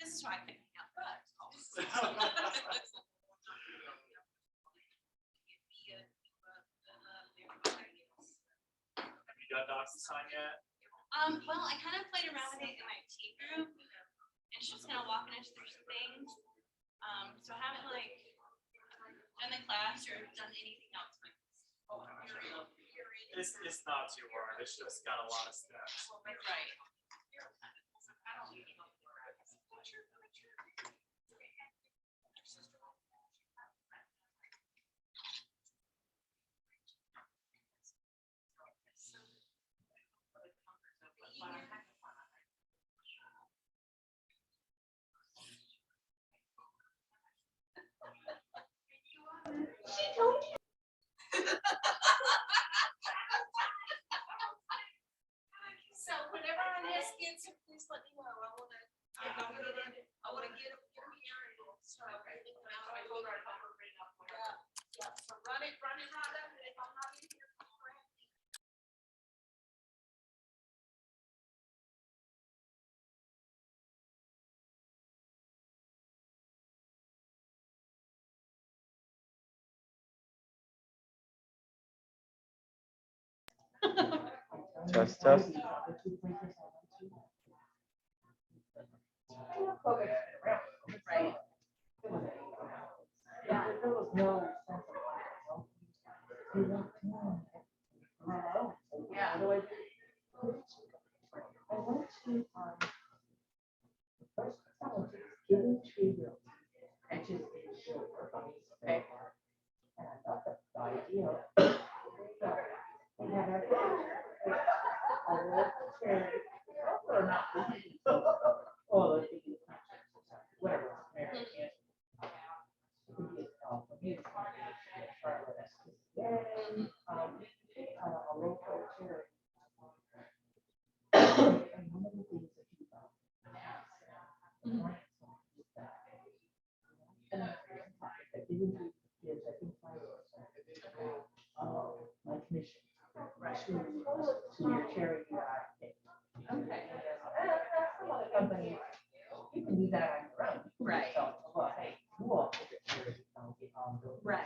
This is why I picked out bugs. Have you done DocuSign yet? Well, I kind of played around with it in my tea group, and she's just kind of walking us through some things. So I haven't like done the class or done anything else. It's not too hard. It's just got a lot of steps. Right. She told you. So whenever our nest gets it, please let me know. I wanna get it. I wanna get it here and start writing it out. Yeah, so run it right up, and if I'm not in here, correct. Test, test. Right. Yeah. There was no sense of yeah. I went to first time giving tree roots and just being sure okay. And I thought that the idea we had our or not oh whatever a local cherry. And one of the things that he thought and I didn't do is I think my commission to your cherry pick. Okay. Some other companies, you can do that on your own. Right. So, well, hey, cool. Right.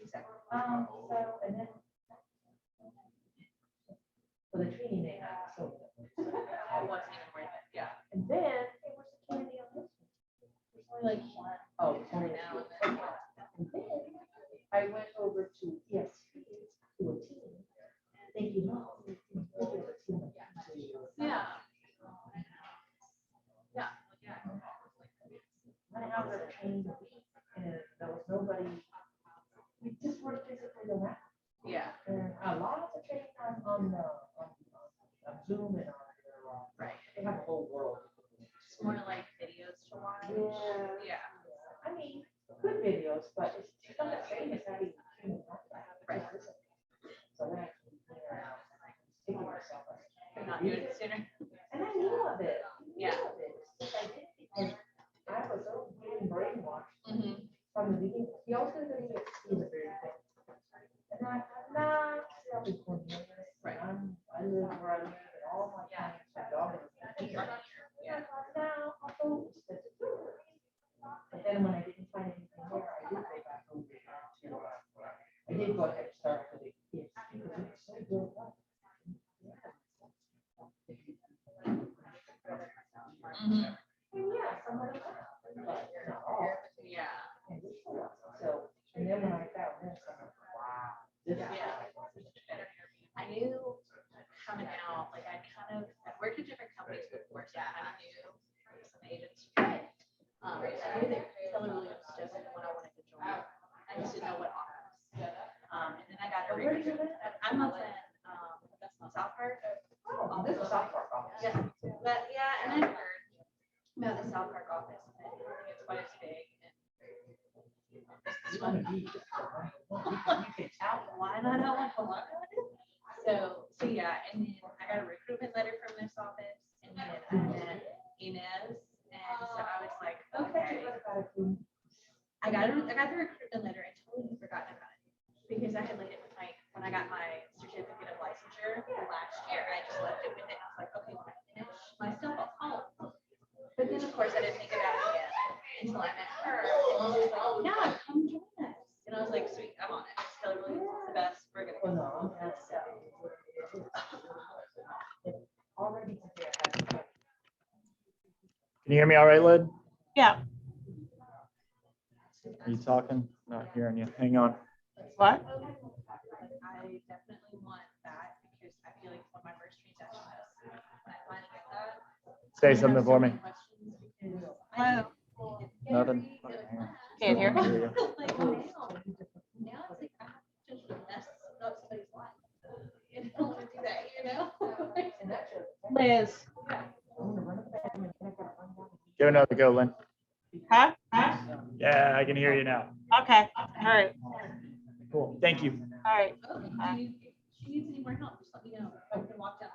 Exactly. So, and then for the training they had, so. I wasn't even worth it. Yeah. And then, hey, where's the candy on this one? There's only like one. Oh, it's only now and then. And then I went over to ESP to a team, thinking, oh, we can look at a team of Yeah. Yeah. I have a training a week, and there was nobody, we just weren't physically around. Yeah. And a lot of training on Zoom and on their, Right. they have a whole world. It's more like videos to watch. Yeah. Yeah. I mean, good videos, but it's not the same as having. Right. So then, taking myself. You're not doing it sooner. And I knew of it. Yeah. I did because I was so getting brainwashed Mm-hmm. from the beginning. He also didn't get to see the very thing. And I thought, nah, I'll be Cornelius. Right. I live where I live and all my clients are dogs. Yeah. Now I'll go. But then when I didn't find anything there, I did go back over to, I did go ahead and start with the kids because it was so good. Mm-hmm. And yeah, some of them, but not all. Yeah. And this one, so, and then when I found this, I'm like, wow. This is Yeah. I knew coming out, like I'd worked at different companies before, so I kind of knew some agents. I knew that Keller Williams doesn't when I wanted to join. I just didn't know what office. And then I got a Where Where is it at? I'm up in, South Park. Oh, this is South Park office. Yeah, but yeah, and I've heard about the South Park office, and I don't think it's quite as big. It's gonna be. You can tell. Why not? I want to walk on it. So yeah, and then I got a recruitment letter from this office, and then I met Inez, and so I was like, okay. I got the recruitment letter and totally forgotten about it because I had laid it with when I got my certificate of licensure last year. I just left it with it. I was like, okay, when I finish my stuff, I'll call. But then of course I didn't think about it again until I met her. And she was like, yeah, come join us. And I was like, sweet, I'm on it. Tell everybody it's the best. We're gonna Well, go. no, that's So already prepared. Can you hear me all right, Lyd? Yeah, Are you talking? Not hearing you. Hang on. what? I definitely want that because I feel like it's one of my first transactions. When I finally get that. Say something for me. Hello. Nothing. Can't hear me? Hear you. Like now it's like I have to just mess up somebody's life. And I don't want to do that, you know? Liz, Give another go, Lynn. huh? Yeah, I can hear you now. Okay, all right, Cool. Thank you. Okay, all right. if she needs any more help, just let me know. I can walk down.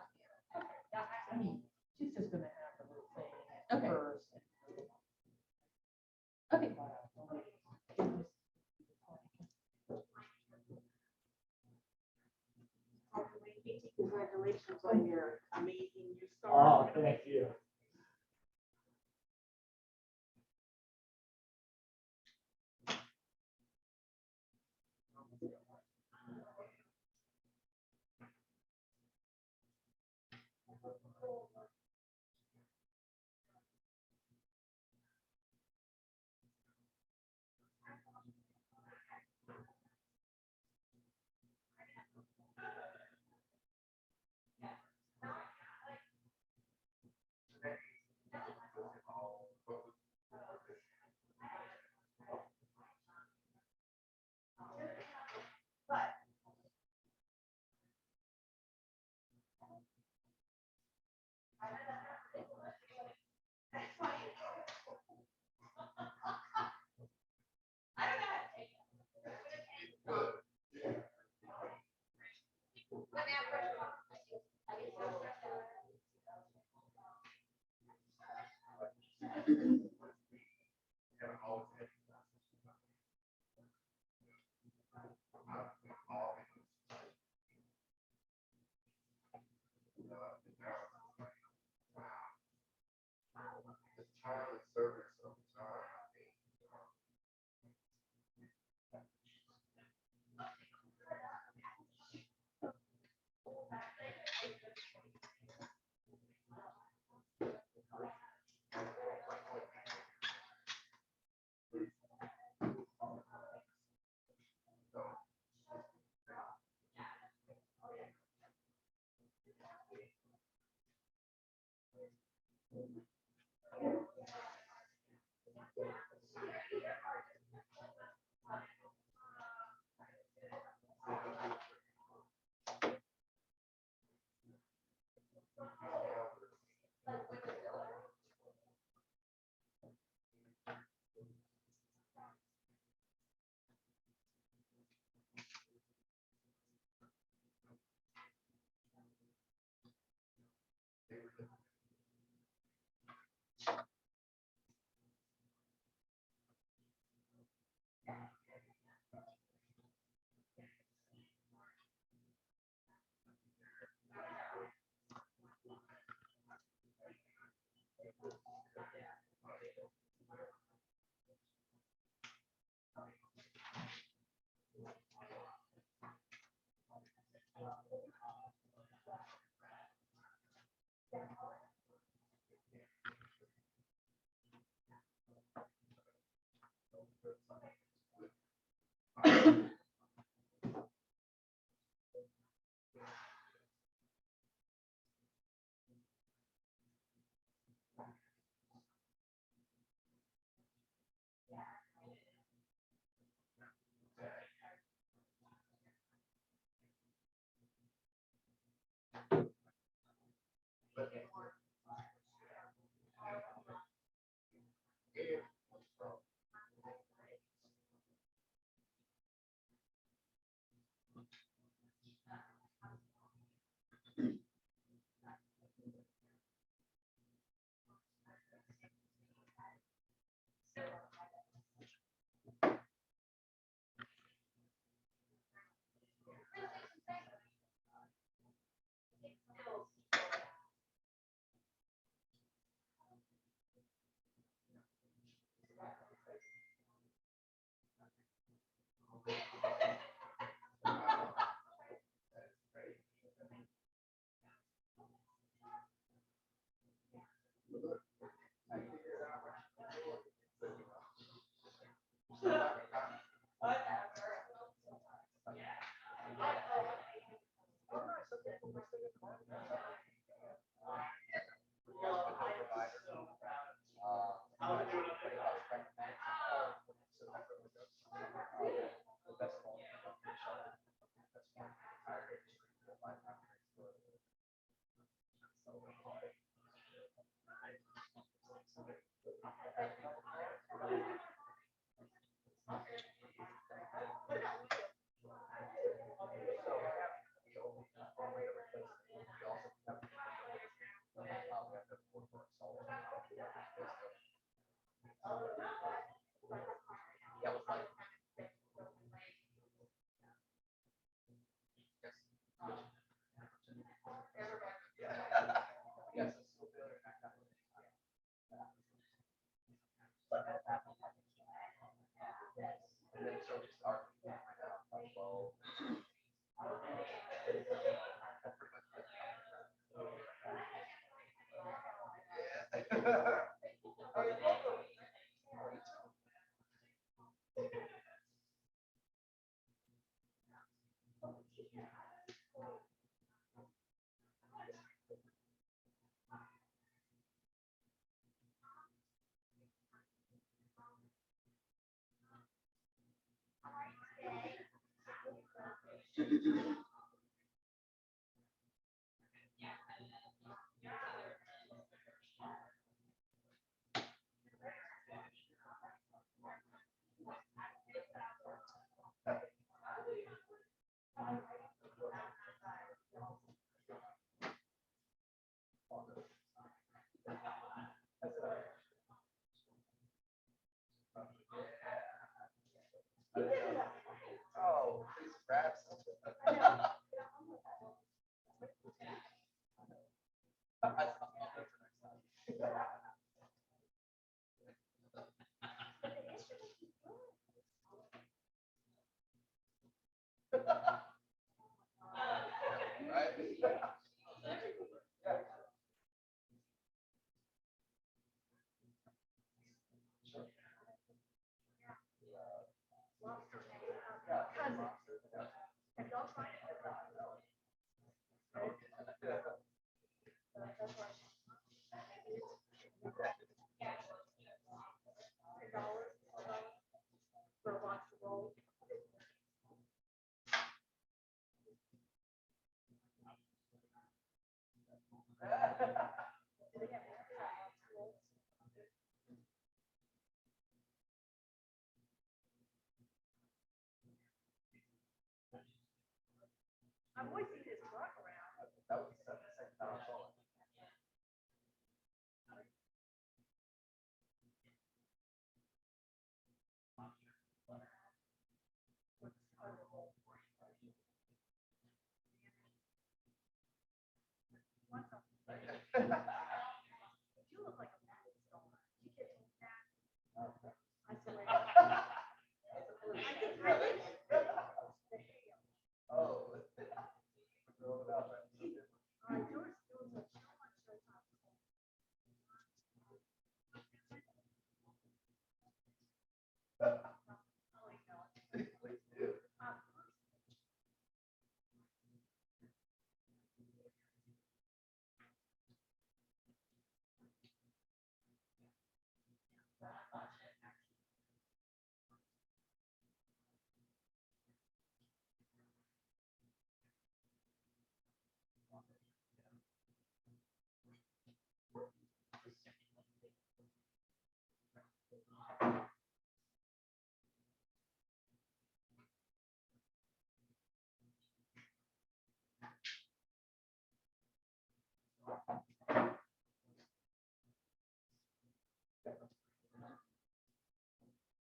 I mean, she's just gonna have a little thing. Okay. First. Okay. Congratulations on your amazing new Oh, start. thank you.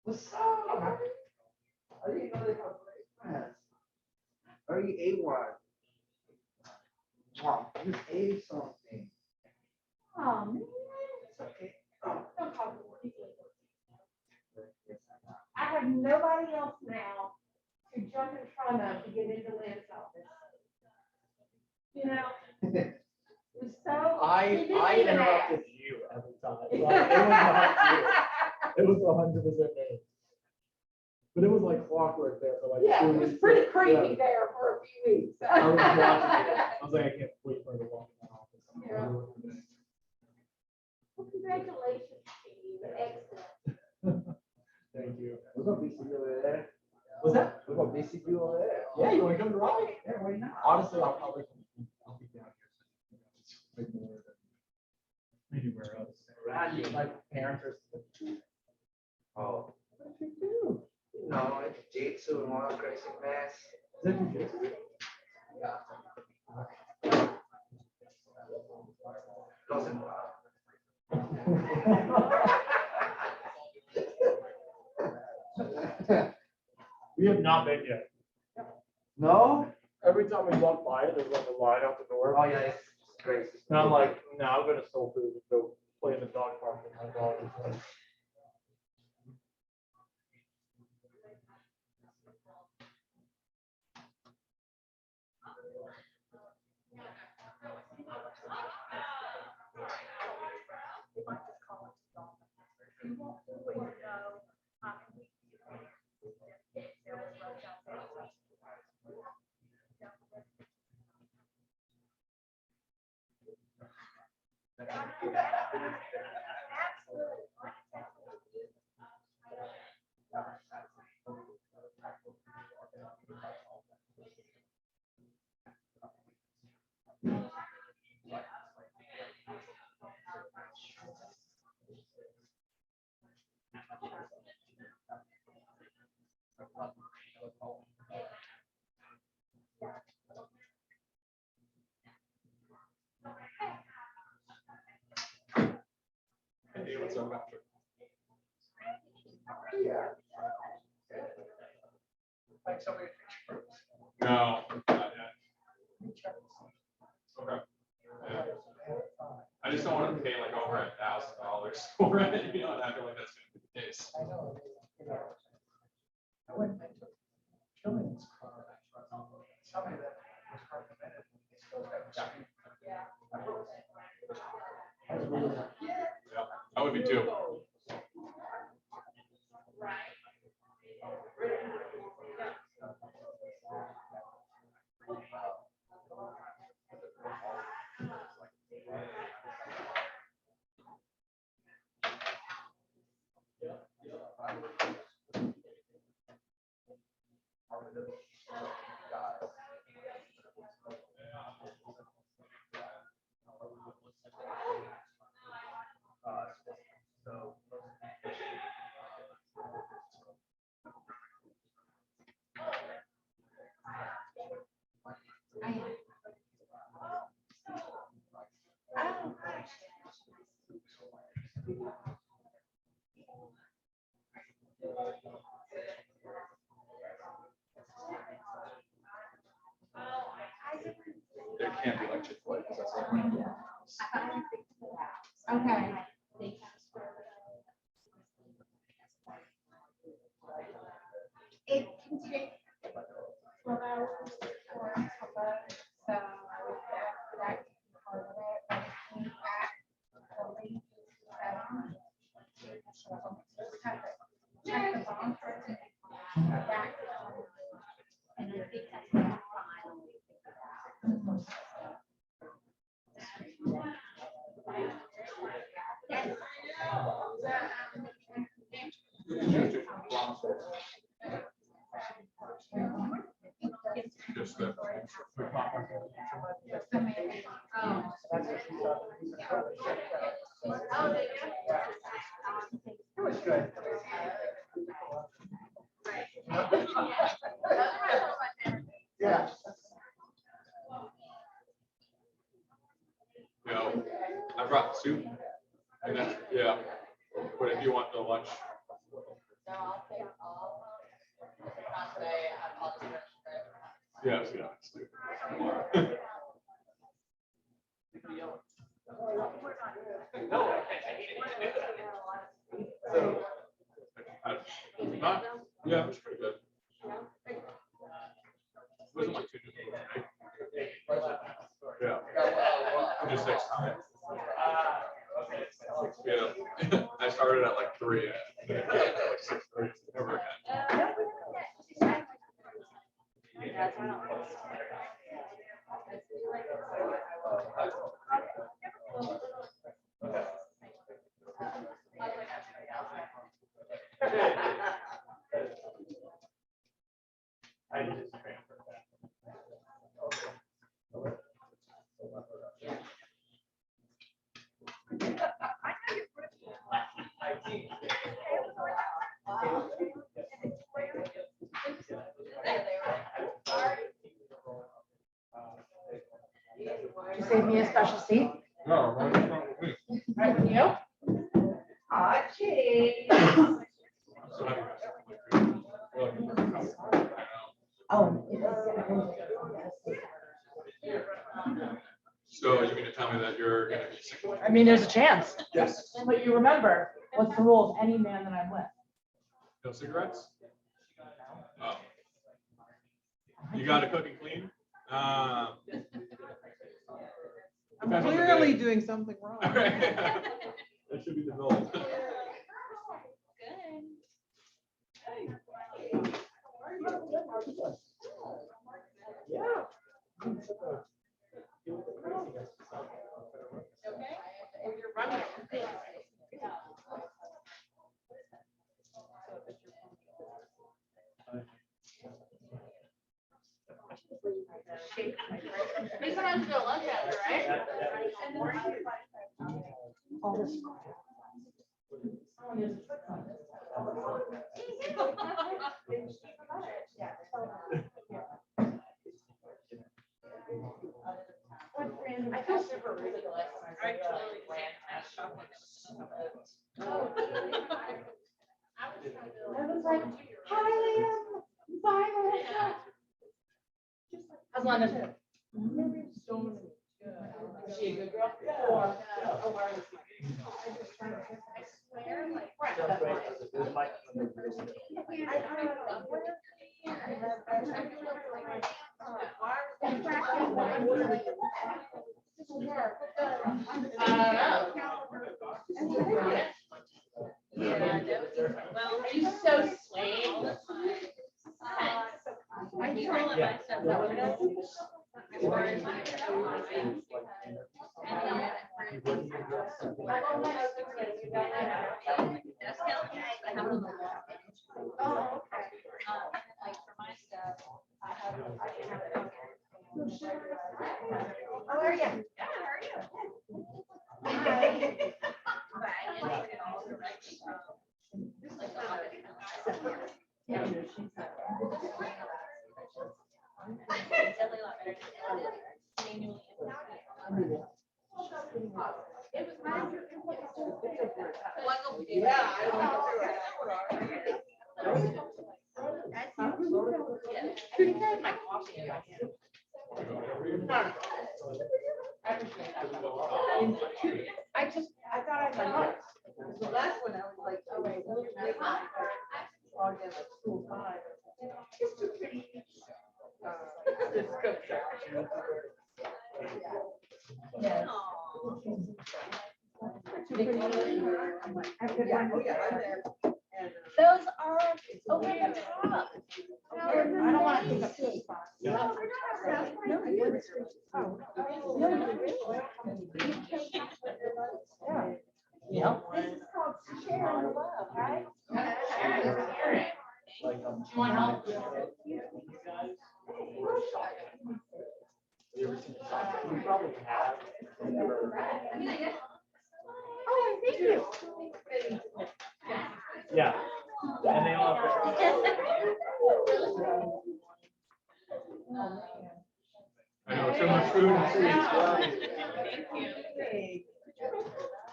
What's up? I didn't know they have great friends. Are you A1? Wow, just ate something. Oh, man. It's okay. Don't talk to me. I have nobody else now to jump in front of to get into Lynn's office. You know, it was so. he didn't I even ask. interrupted you every time. Like, it was not you. It was 100% me. But it was like clockwork there for like. Yeah, 2 it was weeks. pretty creepy Yeah. there for a few weeks. I was watching it. I was like, I can't wait for her to walk in that office. Yeah. Well, congratulations, Steve. Excellent. Thank you. We're gonna be see you over there. Was that? We're gonna be see you over there. Yeah, you want to come to Raleigh? Yeah, why not? Honestly, I'll be down here. Like more than anywhere else. Right. Like parents or. Oh, What did you do? no, it's jitsu and all that crazy mess. Is that jujitsu? Doesn't. We have not been yet. No? Every time we walk by it, there's like a line out the door. Oh, yeah, it's crazy. And I'm like, no, I'm gonna Soul Food and go play in the dog park with my dog. It's like, Hey, what's up, Patrick? No, not yet. Okay. Yeah. I just don't want to pay like over $1,000 for it, you know, and I feel like that's gonna be the case. I know, you know. I went, I took Killian's car. Somebody that was recommended. It's still got the street. I was really like, Yeah, I would be too. There can't be like Chick-fil-A because that's like one of the. Okay. It can take 12 hours or a couple, so that part of it, but it's in fact, fully, just have to check the bomb first and back. And I think that's fine. Just the. that's what she thought. It was good. Yeah. You know, I brought soup. And that's, yeah. But if you want the lunch. No, I'll take all. Not today, I apologize. Yeah, yeah. Soup. So, Not, yeah, it was pretty good. It wasn't like too difficult. Yeah. It just takes time. Yeah. I started at like 3. And it got to like 6:30. Never again. I just transferred that. save me a special seat? No, what's wrong with me? Right with you? Hot cheese. Oh. So you mean to tell me that you're gonna be sick? I mean, there's a chance. Yes. But you remember, what's the rule of any man that I'm with? No cigarettes? Oh. You gotta cook and clean? I'm Depends on the clearly day. doing something wrong. That should be the goal. Good. Okay. You're running. We sometimes do a lunch after, right? All this. I feel super ridiculous. I totally ran past shopping. I was like, hi, Liam. Bye, Melissa. How's London? Is she a good girl? Or- Well, she's so sweet. I do all of my stuff that way. As far as my like for my stuff, I have it. How are you? Yeah, how are you? But I can also write, like a lot of yeah. Definitely a lot better than manually. It was nice. Yeah. My coffee. I thought I had lunch. The last one, I was like, oh, wait, log in like school time. It's too pretty. Just cook that. Yes. Those are over the top. I don't want to take up space. Yeah. This is called share and love, right? You want help? You probably have. Oh, thank you. Yeah. And they all. I know, so much food and sweets. Thank you.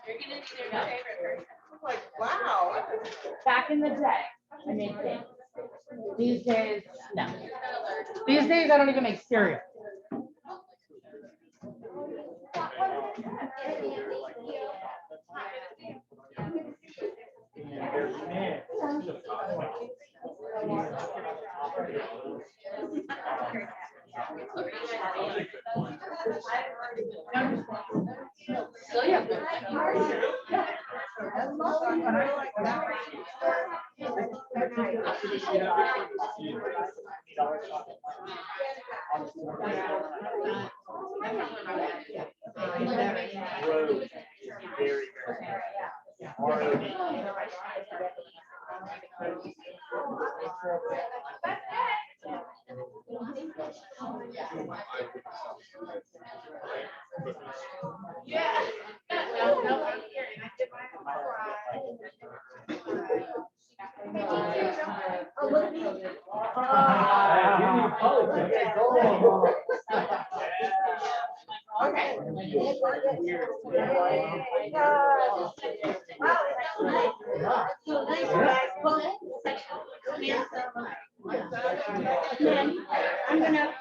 You're gonna be their favorite person. Like, wow. Back in the day, I made things. These days, no. These days, I don't even make cereal. So, yeah. Very, very. Yeah. No, I'm here and I did Okay. So nice, guys. Well, then I'm gonna.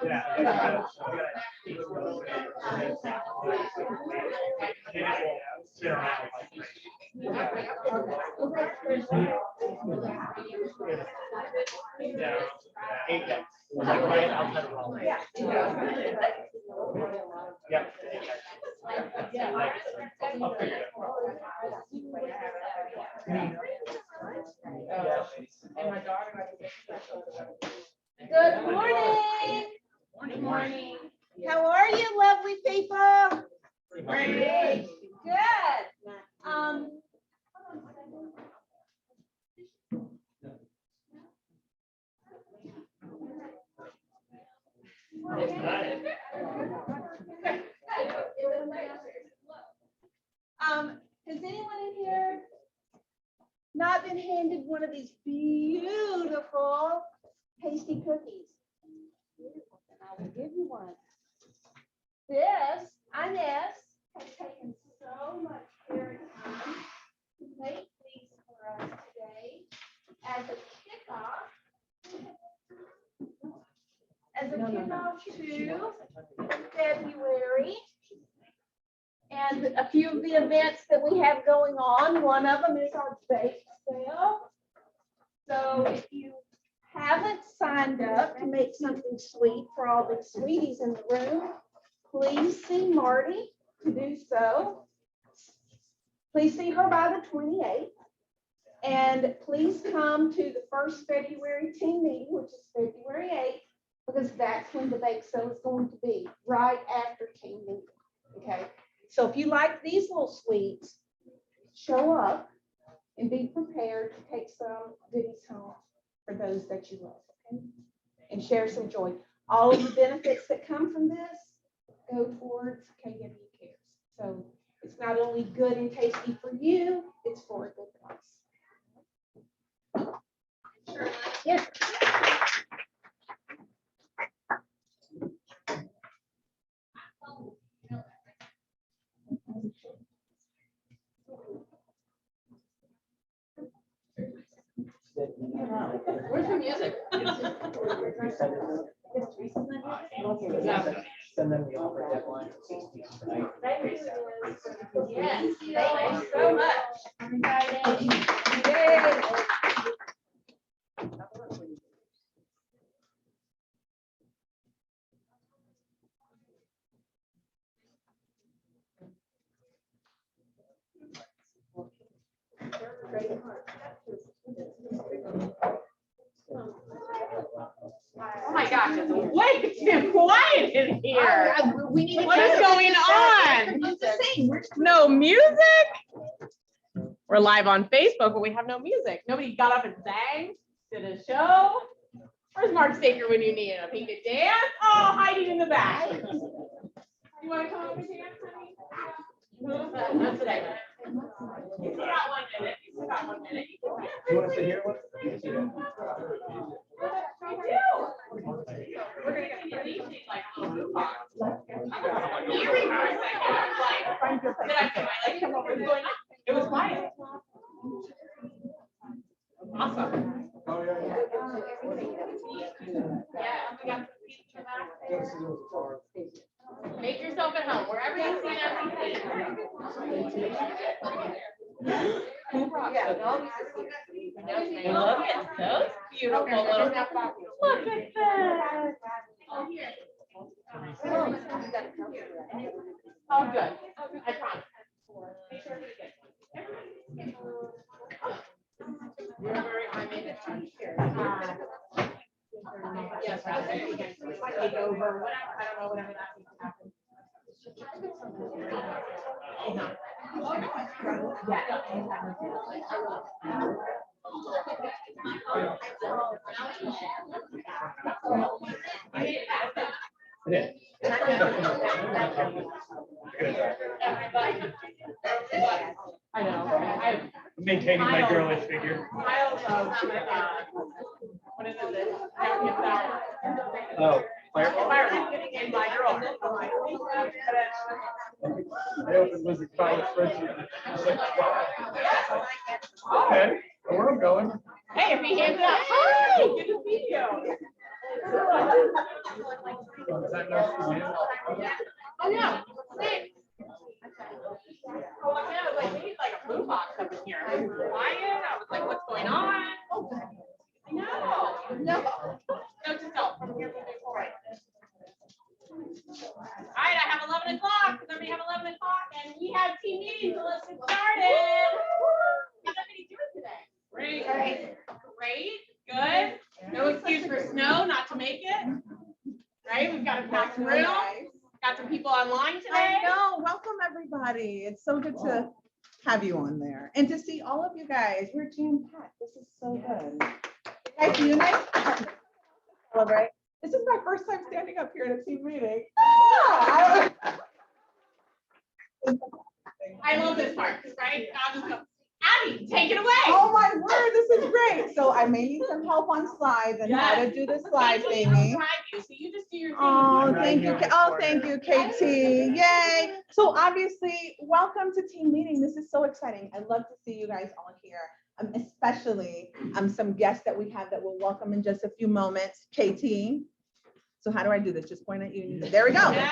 Good morning. Good morning. How are you, lovely people? Great. Good. Has anyone in here not been handed one of these beautiful tasty cookies? I will give you one. This, Inez, has taken so much care and time to make these for us today as a kickoff. To February. And a few of the events that we have going on, one of them is our bake sale. So if you haven't signed up to make something sweet for all the sweeties in the room, please see Marty to do so. Please see her by the 28th. And please come to the first February team meeting, which is February 8th, because that's when the bake sale is going to be, right after team meeting. Okay. So if you like these little sweets, show up and be prepared to take some goodies home for those that you love, okay? And share some joy. All of the benefits that come from this go towards KW Cares. So it's not only good and tasty for you, it's for a good price. Sure. Yes. Where's your music? Send them the offer deadline. Yes, thank you so much. Yay. Oh my gosh, it's way too quiet in here. We need. What is going on? No music? We're live on Facebook, but we have no music. Nobody got up and sang, did a show. Where's Mark Staker when you need him? He could dance? Oh, hiding in the back. You want to come over and dance, honey? That's what I meant. You got 1 minute. You got 1 minute. You want to sit here? We're gonna get these like a little bit box. You rehearsed that. I was like, did I put my leg come over? What's going on? It was quiet. Awesome. Oh, yeah, yeah. Yeah, we got some pizza back there. Make yourself at home, wherever you see that. Look at those beautiful little. Look at that. Oh, good. I promise. Make sure we get. I made it fun. Yes, we can take over, whatever, I don't know, whatever that needs to happen. I know. Maintaining my girlish figure. What is it? Oh, Fireball in my drawer. I opened Lizard College spreadsheet. It's like, wow. Okay, where I'm going. Hey, if he hands it up, hi, good to see you. Is that enough for you? Oh, yeah, thanks. Oh, yeah, I was like, we need like a food box up in here. I was quiet. I was like, what's going on? I know. No, just don't. From here moving forward. All right, I have 11 o'clock. Does everybody have 11 o'clock? And we have team meetings, so let's get started. How's everybody doing today? Great. Great. Good. No excuse for snow not to make it. Right? We've got a packed room. Got some people online today. I know. Welcome, everybody. It's so good to have you on there and to see all of you guys. We're jam-packed. This is so good. Guys, do you guys celebrate? This is my first time standing up here at a team meeting. I love this part, right? I'll just go, Abby, take it away. Oh my word, this is great. So I may need some help on slides and how to do the slide thingy. So you just do your thing. Oh, thank you. Oh, thank you, KT. Yay. So obviously, welcome to team meeting. This is so exciting. I'd love to see you guys all here. Especially some guests that we have that we'll welcome in just a few moments. KT. So how do I do this? Just point at you. There we go. Give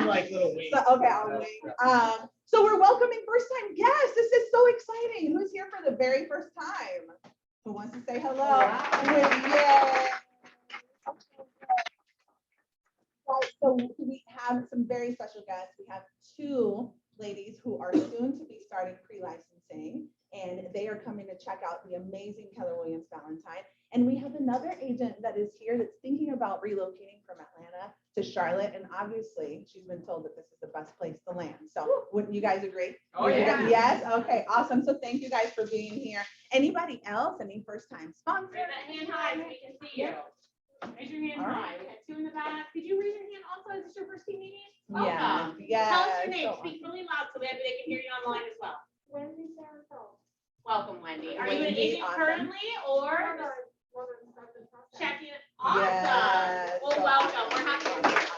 me like little wings. Okay, I'll wait. So we're welcoming first time guests. This is so exciting. Who's here for the very first time? Who wants to say hello? Yeah. Right, so we have some very special guests. We have two ladies who are soon to be starting pre-licensing, and they are coming to check out the amazing Keller Williams Valentine. And we have another agent that is here that's thinking about relocating from Atlanta to Charlotte. And obviously, she's been told that this is the best place to land. So wouldn't you guys agree? Oh, yeah. Yes? Okay, awesome. So thank you guys for being here. Anybody else? Any first-time sponsors? Raise that hand high so we can see you. Raise your hand All high. We got two in the back. Did you raise your hand also? Is this your first team meeting? Yeah. Welcome. Yes. Tell us your name. So Speak really loud so that they can hear you online as well. Wendy Sarasol. Welcome, Wendy. Are you an Wendy, agent awesome. currently or just checking it? Awesome. Yes. Well, welcome. We're happy to be here.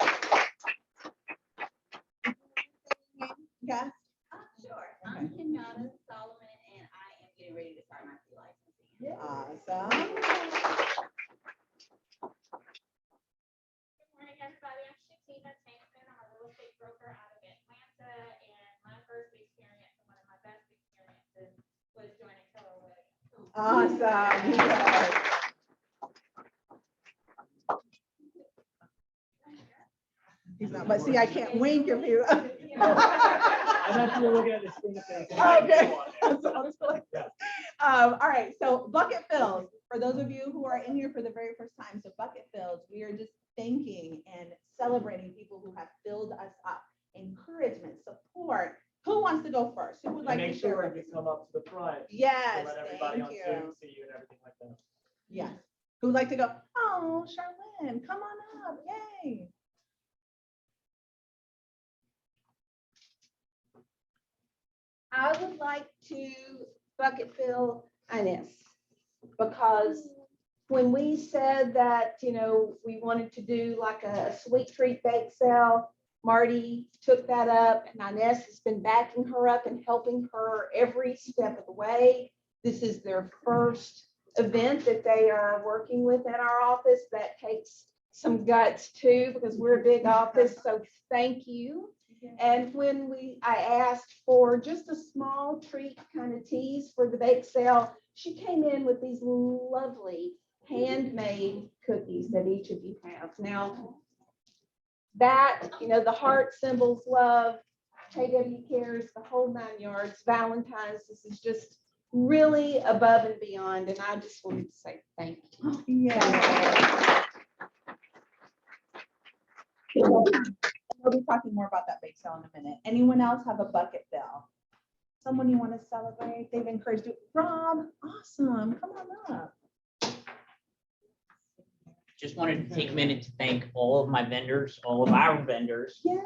Yes. Sure. I'm Kenyatta Solomon, and I am getting ready to start my pre-licensing. Awesome. Good morning, everybody. I'm Shatina Tankman. I'm a real estate broker out of Atlanta, and my first experience and one of my best experiences was joining Keller Williams. Awesome. Yes. He's not, but see, I can't wink if you. I thought you were looking at the screen. Okay. So I'll just go like this. All right, so bucket fills. For those of you who are in here for the very first time, so bucket fills, we are just thanking and celebrating people who have filled us up. Encouragement, support. Who wants to go first? Who would like to Make share? sure you come up to the front. Yes, To let everybody on thank Zoom you. see you and everything like that. Yes. Who would like to go? Oh, Charlene, come on up. Yay. I would like to bucket fill Inez, because when we said that, we wanted to do like a sweet treat bake sale, Marty took that up, and Inez has been backing her up and helping her every step of the way. This is their first event that they are working with at our office. That takes some guts too, because we're a big office, so thank you. And when I asked for just a small treat kind of tease for the bake sale, she came in with these lovely handmade cookies that each of you have. Now, that, the heart symbols, love, KW cares, the whole 9 yards, Valentine's, this is just really above and beyond. And I just wanted to say thank you. Yeah. We'll be talking more about that bake sale in a minute. Anyone else have a bucket fill? Someone you want to celebrate? They've encouraged you. Rob, awesome. Come on up. Just wanted to take a minute to thank all of my vendors, all of our vendors, Yay.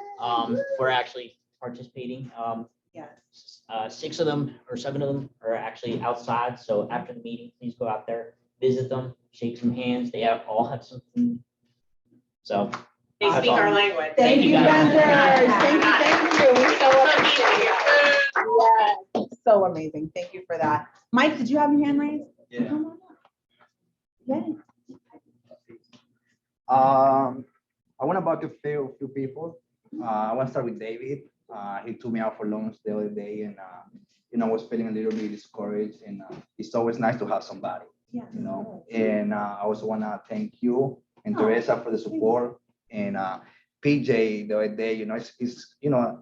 for actually participating. Yes. 6 of them or 7 of them are actually outside. So after the meeting, please go out there, visit them, shake some hands. They all have some food So. They that's speak all. our language. Thank you, guys. vendors. Thank you. We so appreciate it. Yes, so amazing. Thank you for that. Mike, did you have your hand raised? Yeah. Come on up. Yay. I want to bucket fill a few people. I want to start with David. He took me out for lunch the other day, and I was feeling a little bit discouraged. And it's always nice to have somebody, Yeah. And I also want to thank you and Teresa for the support. And PJ the other day, it's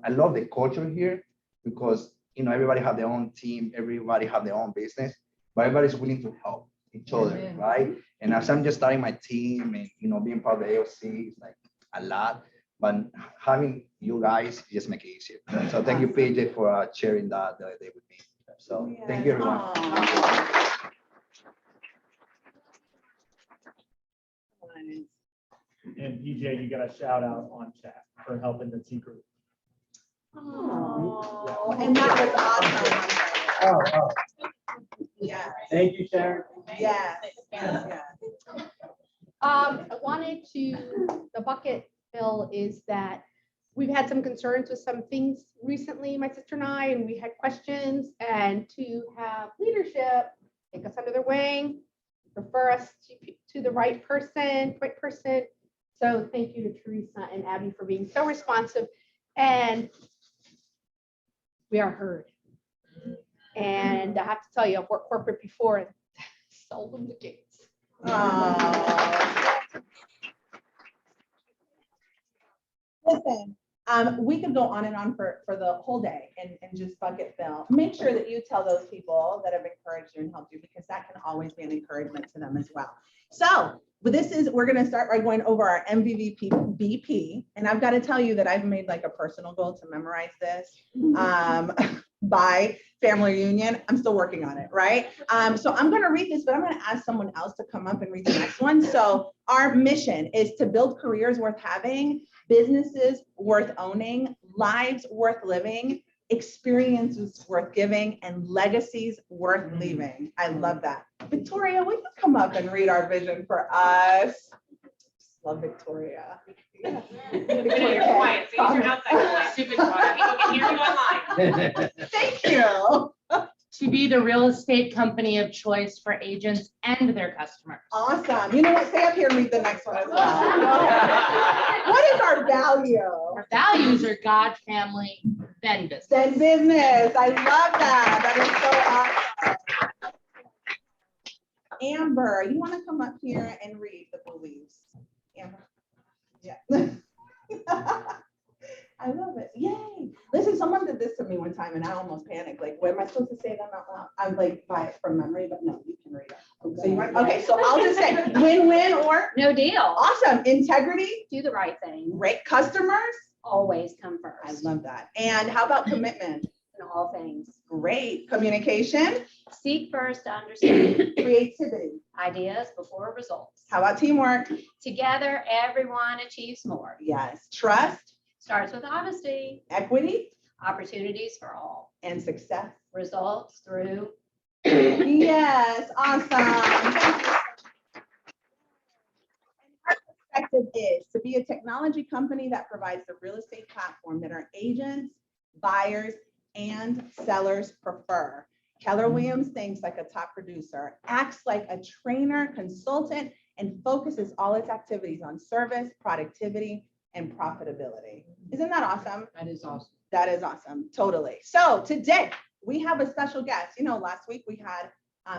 I love the culture here because everybody have their own team, everybody have their own business, but everybody's willing to help each other, right? And as I'm just starting my team and being part of the AOC is like a lot, but having you guys just make it easier. So thank you, PJ, for sharing that the other day with me. So thank you, everyone. And PJ, you got a shout out on chat for helping the T group. Oh, and that was awesome. Oh, Yeah. thank you, Sharon. Yes. I wanted the bucket fill is that we've had some concerns with some things recently, my sister and I, and we had questions, and to have leadership take us under their wing, refer us to the right person. So thank you to Teresa and Abby for being so responsive, and we are heard. And I have to tell you, I've worked corporate before, and seldom the case. Listen, we could go on and on for the whole day and just bucket fill. Make sure that you tell those people that have encouraged you and helped you, because that can always be an encouragement to them as well. So we're going to start by going over our MVP BP. And I've got to tell you that I've made like a personal goal to memorize this by family reunion. I'm still working on it, right? So I'm going to read this, but I'm going to ask someone else to come up and read the next one. So our mission is to build careers worth having, businesses worth owning, lives worth living, experiences worth giving, and legacies worth leaving. I love that. Victoria, will you come up and read our vision for us? Love Victoria. Yeah. You're quiet, so use your outside voice. Super quiet. People can hear you online. Thank you. To be the real estate company of choice for agents and their customers. Awesome. You know what? Stay up here and read the next one as well. What is our value? Our values are God, family, then business. Then business. I love that. That is so awesome. Amber, you want to come up here and read the beliefs? Amber. Yeah. I love it. Yay. Listen, someone did this to me one time and I almost panicked. Like, what am I supposed to say them out loud? I'm like, by it from memory, but no, you can read it. So you want, okay, so I'll just say win-win or No deal. awesome. Integrity, Do the right thing. great customers. Always come I first love that. And how about commitment? in all things. Great. Communication, Seek first to understand creativity. ideas before results. How about teamwork? Together, everyone achieves more. Yes. Trust, Starts with honesty, equity, opportunities for all, and success. results through. Yes, awesome. Thank you. Our perspective is to be a technology company that provides the real estate platform that our agents, buyers, and sellers prefer. Keller Williams thinks like a top producer, acts like a trainer, consultant, and focuses all its activities on service, productivity, and profitability. Isn't that awesome? That is awesome. That is awesome. Totally. So today we have a special guest. Last week we had,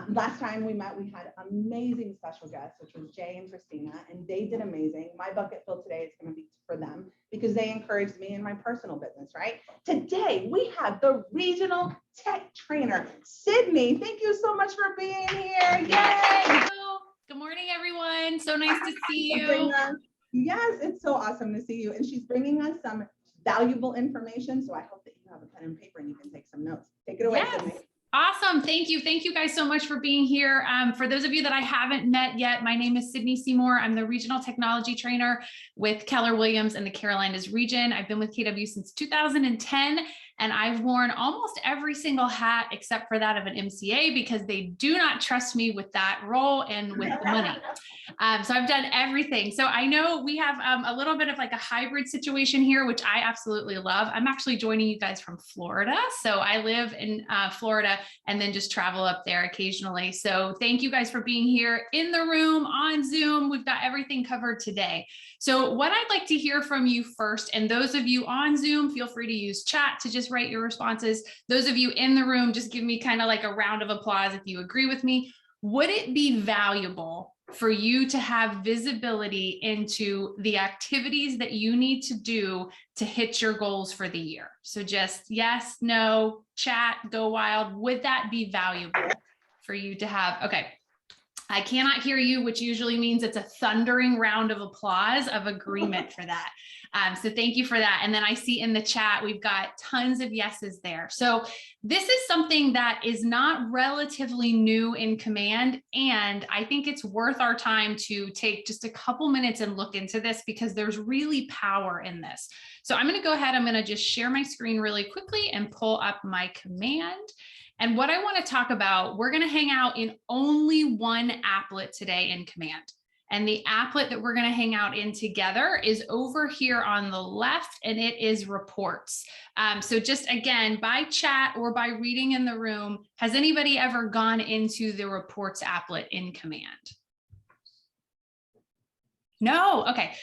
last time we met, we had amazing special guests, which was Jay and Christina, and they did amazing. My bucket fill today is going to be for them because they encouraged me in my personal business, right? Today we have the regional tech trainer, Sydney. Thank you so much for being here. Yay! Good morning, everyone. So nice to see Bring you. us- Yes, it's so awesome to see you. And she's bringing us some valuable information. So I hope that you have a pen and paper and you can take some notes. Take it away, Yes. Sydney. Awesome. Thank you. Thank you guys so much for being here. For those of you that I haven't met yet, my name is Sydney Seymour. I'm the regional technology trainer with Keller Williams in the Carolinas region. I've been with KW since 2010. And I've worn almost every single hat except for that of an MCA because they do not trust me with that role and with the money. So I've done everything. So I know we have a little bit of like a hybrid situation here, which I absolutely love. I'm actually joining you guys from Florida. So I live in Florida and then just travel up there occasionally. So thank you guys for being here in the room, on Zoom. We've got everything covered today. So what I'd like to hear from you first, and those of you on Zoom, feel free to use chat to just write your responses. Those of you in the room, just give me kind of like a round of applause if you agree with me. Would it be valuable for you to have visibility into the activities that you need to do to hit your goals for the year? So just yes, no, chat, go wild. Would that be valuable for you to have? Okay. I cannot hear you, which usually means it's a thundering round of applause of agreement for that. So thank you for that. And then I see in the chat, we've got tons of yeses there. So this is something that is not relatively new in Command. And I think it's worth our time to take just a couple minutes and look into this because there's really power in this. So I'm going to go ahead. I'm going to just share my screen really quickly and pull up my Command. And what I want to talk about, we're going to hang out in only one applet today in Command. And the applet that we're going to hang out in together is over here on the left, and it is reports. So just again, by chat or by reading in the room, has anybody ever gone into the reports applet in Command? No, okay.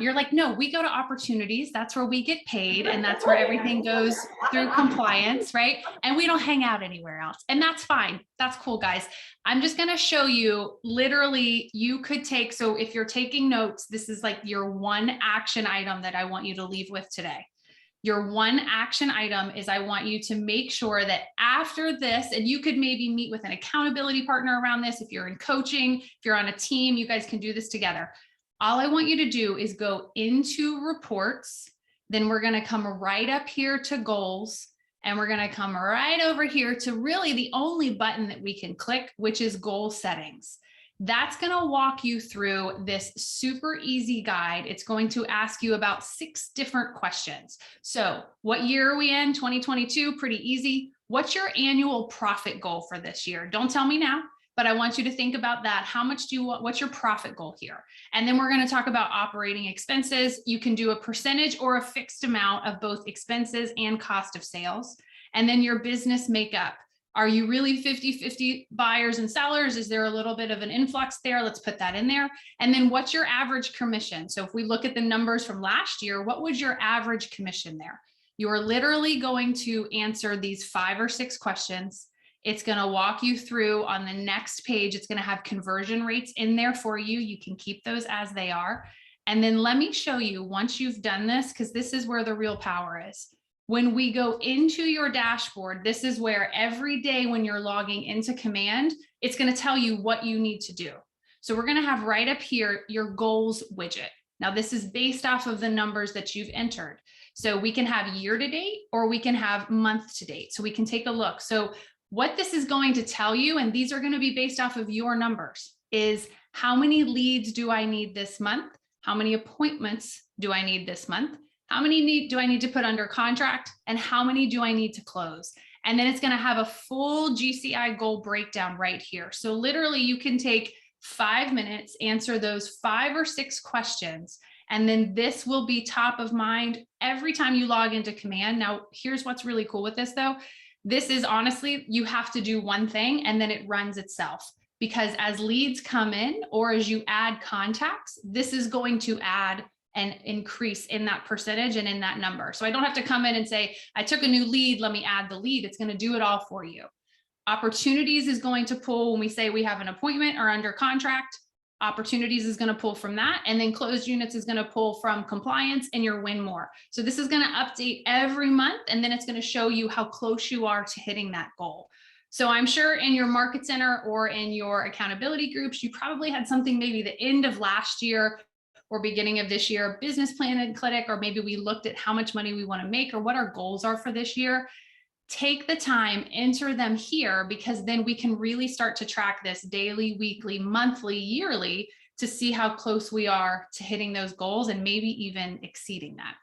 You're like, no, we go to opportunities. That's where we get paid. And that's where everything goes through compliance, right? And we don't hang out anywhere else. And that's fine. That's cool, guys. I'm just going to show you literally you could take. So if you're taking notes, this is like your one action item that I want you to leave with today. Your one action item is I want you to make sure that after this, and you could maybe meet with an accountability partner around this. If you're in coaching, if you're on a team, you guys can do this together. All I want you to do is go into reports, then we're going to come right up here to goals, and we're going to come right over here to really the only button that we can click, which is goal settings. That's going to walk you through this super easy guide. It's going to ask you about 6 different questions. So what year are we in? 2022, pretty easy. What's your annual profit goal for this year? Don't tell me now. But I want you to think about that. How much do you want? What's your profit goal here? And then we're going to talk about operating expenses. You can do a percentage or a fixed amount of both expenses and cost of sales. And then your business makeup. Are you really 50-50 buyers and sellers? Is there a little bit of an influx there? Let's put that in there. And then what's your average commission? So if we look at the numbers from last year, what was your average commission there? You're literally going to answer these 5 or 6 questions. It's going to walk you through on the next page. It's going to have conversion rates in there for you. You can keep those as they are. And then let me show you once you've done this, because this is where the real power is. When we go into your dashboard, this is where every day when you're logging into Command, it's going to tell you what you need to do. So we're going to have right up here your goals widget. Now this is based off of the numbers that you've entered. So we can have year to date or we can have month to date. So we can take a look. So what this is going to tell you, and these are going to be based off of your numbers, is how many leads do I need this month? How many appointments do I need this month? How many do I need to put under contract? And how many do I need to close? And then it's going to have a full GCI goal breakdown right here. So literally you can take 5 minutes, answer those 5 or 6 questions, and then this will be top of mind every time you log into Command. Now, here's what's really cool with this though. This is honestly, you have to do one thing and then it runs itself, because as leads come in or as you add contacts, this is going to add and increase in that percentage and in that number. So I don't have to come in and say, I took a new lead, let me add the lead. It's going to do it all for you. Opportunities is going to pull when we say we have an appointment or under contract. Opportunities is going to pull from that, and then closed units is going to pull from compliance and your win more. So this is going to update every month, and then it's going to show you how close you are to hitting that goal. So I'm sure in your market center or in your accountability groups, you probably had something maybe the end of last year or beginning of this year, business plan and clinic, or maybe we looked at how much money we want to make or what our goals are for this year. Take the time, enter them here, because then we can really start to track this daily, weekly, monthly, yearly to see how close we are to hitting those goals and maybe even exceeding that.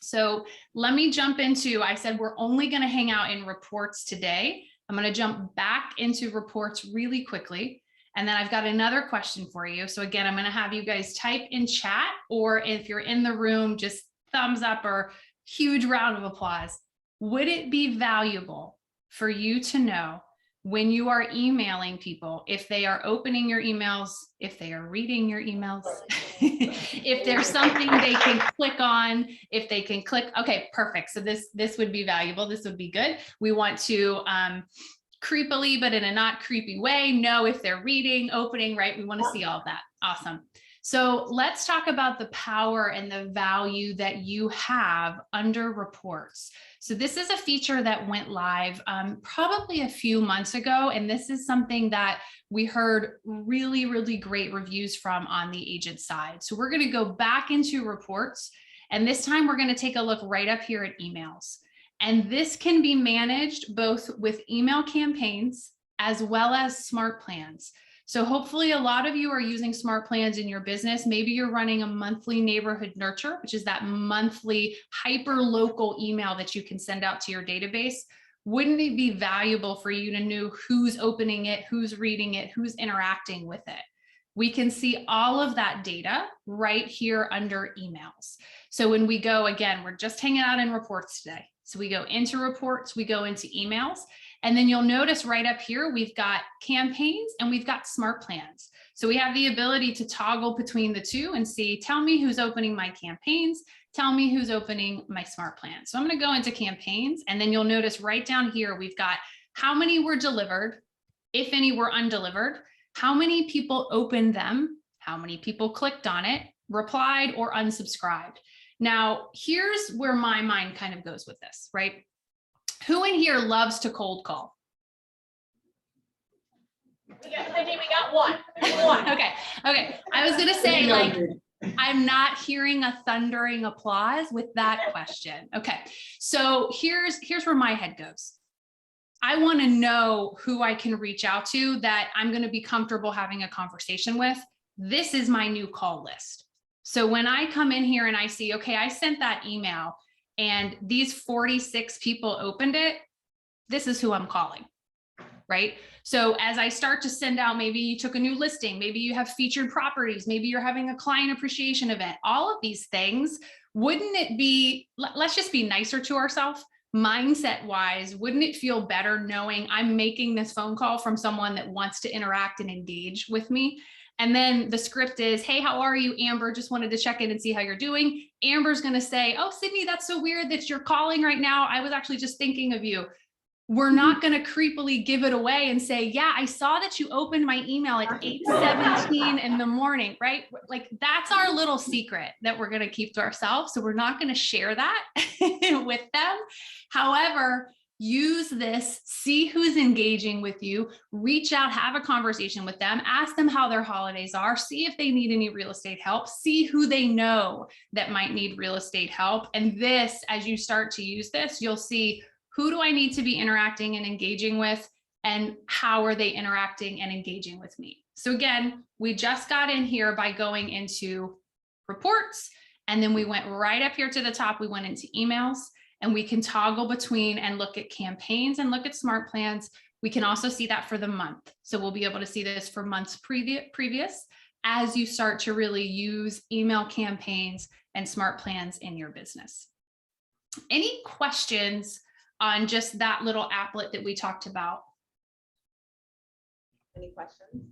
So let me jump into, I said we're only going to hang out in reports today. I'm going to jump back into reports really quickly. And then I've got another question for you. So again, I'm going to have you guys type in chat, or if you're in the room, just thumbs up or huge round of applause. Would it be valuable for you to know when you are emailing people, if they are opening your emails, if they are reading your emails, if there's something they can click on, if they can click, okay, perfect. So this would be valuable. This would be good. We want to creepily, but in a not creepy way, know if they're reading, opening, right? We want to see all of that. Awesome. So let's talk about the power and the value that you have under reports. So this is a feature that went live probably a few months ago. And this is something that we heard really, really great reviews from on the agent side. So we're going to go back into reports. And this time we're going to take a look right up here at emails. And this can be managed both with email campaigns as well as smart plans. So hopefully a lot of you are using smart plans in your business. Maybe you're running a monthly neighborhood nurture, which is that monthly hyper local email that you can send out to your database. Wouldn't it be valuable for you to know who's opening it, who's reading it, who's interacting with it? We can see all of that data right here under emails. So when we go, again, we're just hanging out in reports today. So we go into reports, we go into emails, and then you'll notice right up here, we've got campaigns and we've got smart plans. So we have the ability to toggle between the two and see, tell me who's opening my campaigns, tell me who's opening my smart plans. So I'm going to go into campaigns, and then you'll notice right down here, we've got how many were delivered, if any were undelivered, how many people opened them, how many people clicked on it, replied or unsubscribed. Now, here's where my mind kind of goes with this, right? Who in here loves to cold call? We got one. Okay. I was going to say, like, I'm not hearing a thundering applause with that question. Okay. So here's where my head goes. I want to know who I can reach out to that I'm going to be comfortable having a conversation with. This is my new call list. So when I come in here and I see, okay, I sent that email and these 46 people opened it, this is who I'm calling, right? So as I start to send out, maybe you took a new listing, maybe you have featured properties, maybe you're having a client appreciation event, all of these things, wouldn't it be, let's just be nicer to ourselves, mindset wise, wouldn't it feel better knowing I'm making this phone call from someone that wants to interact and engage with me? And then the script is, hey, how are you, Amber? Just wanted to check in and see how you're doing. Amber's going to say, oh, Sydney, that's so weird that you're calling right now. I was actually just thinking of you. We're not going to creepily give it away and say, yeah, I saw that you opened my email at 8:17 in the morning, right? Like that's our little secret that we're going to keep to ourselves. So we're not going to share that with them. However, use this, see who's engaging with you, reach out, have a conversation with them, ask them how their holidays are, see if they need any real estate help, see who they know that might need real estate help. And this, as you start to use this, you'll see who do I need to be interacting and engaging with, and how are they interacting and engaging with me? So again, we just got in here by going into reports, and then we went right up here to the top, we went into emails. And we can toggle between and look at campaigns and look at smart plans. We can also see that for the month. So we'll be able to see this for months previous as you start to really use email campaigns and smart plans in your business. Any questions on just that little applet that we talked about? Any questions?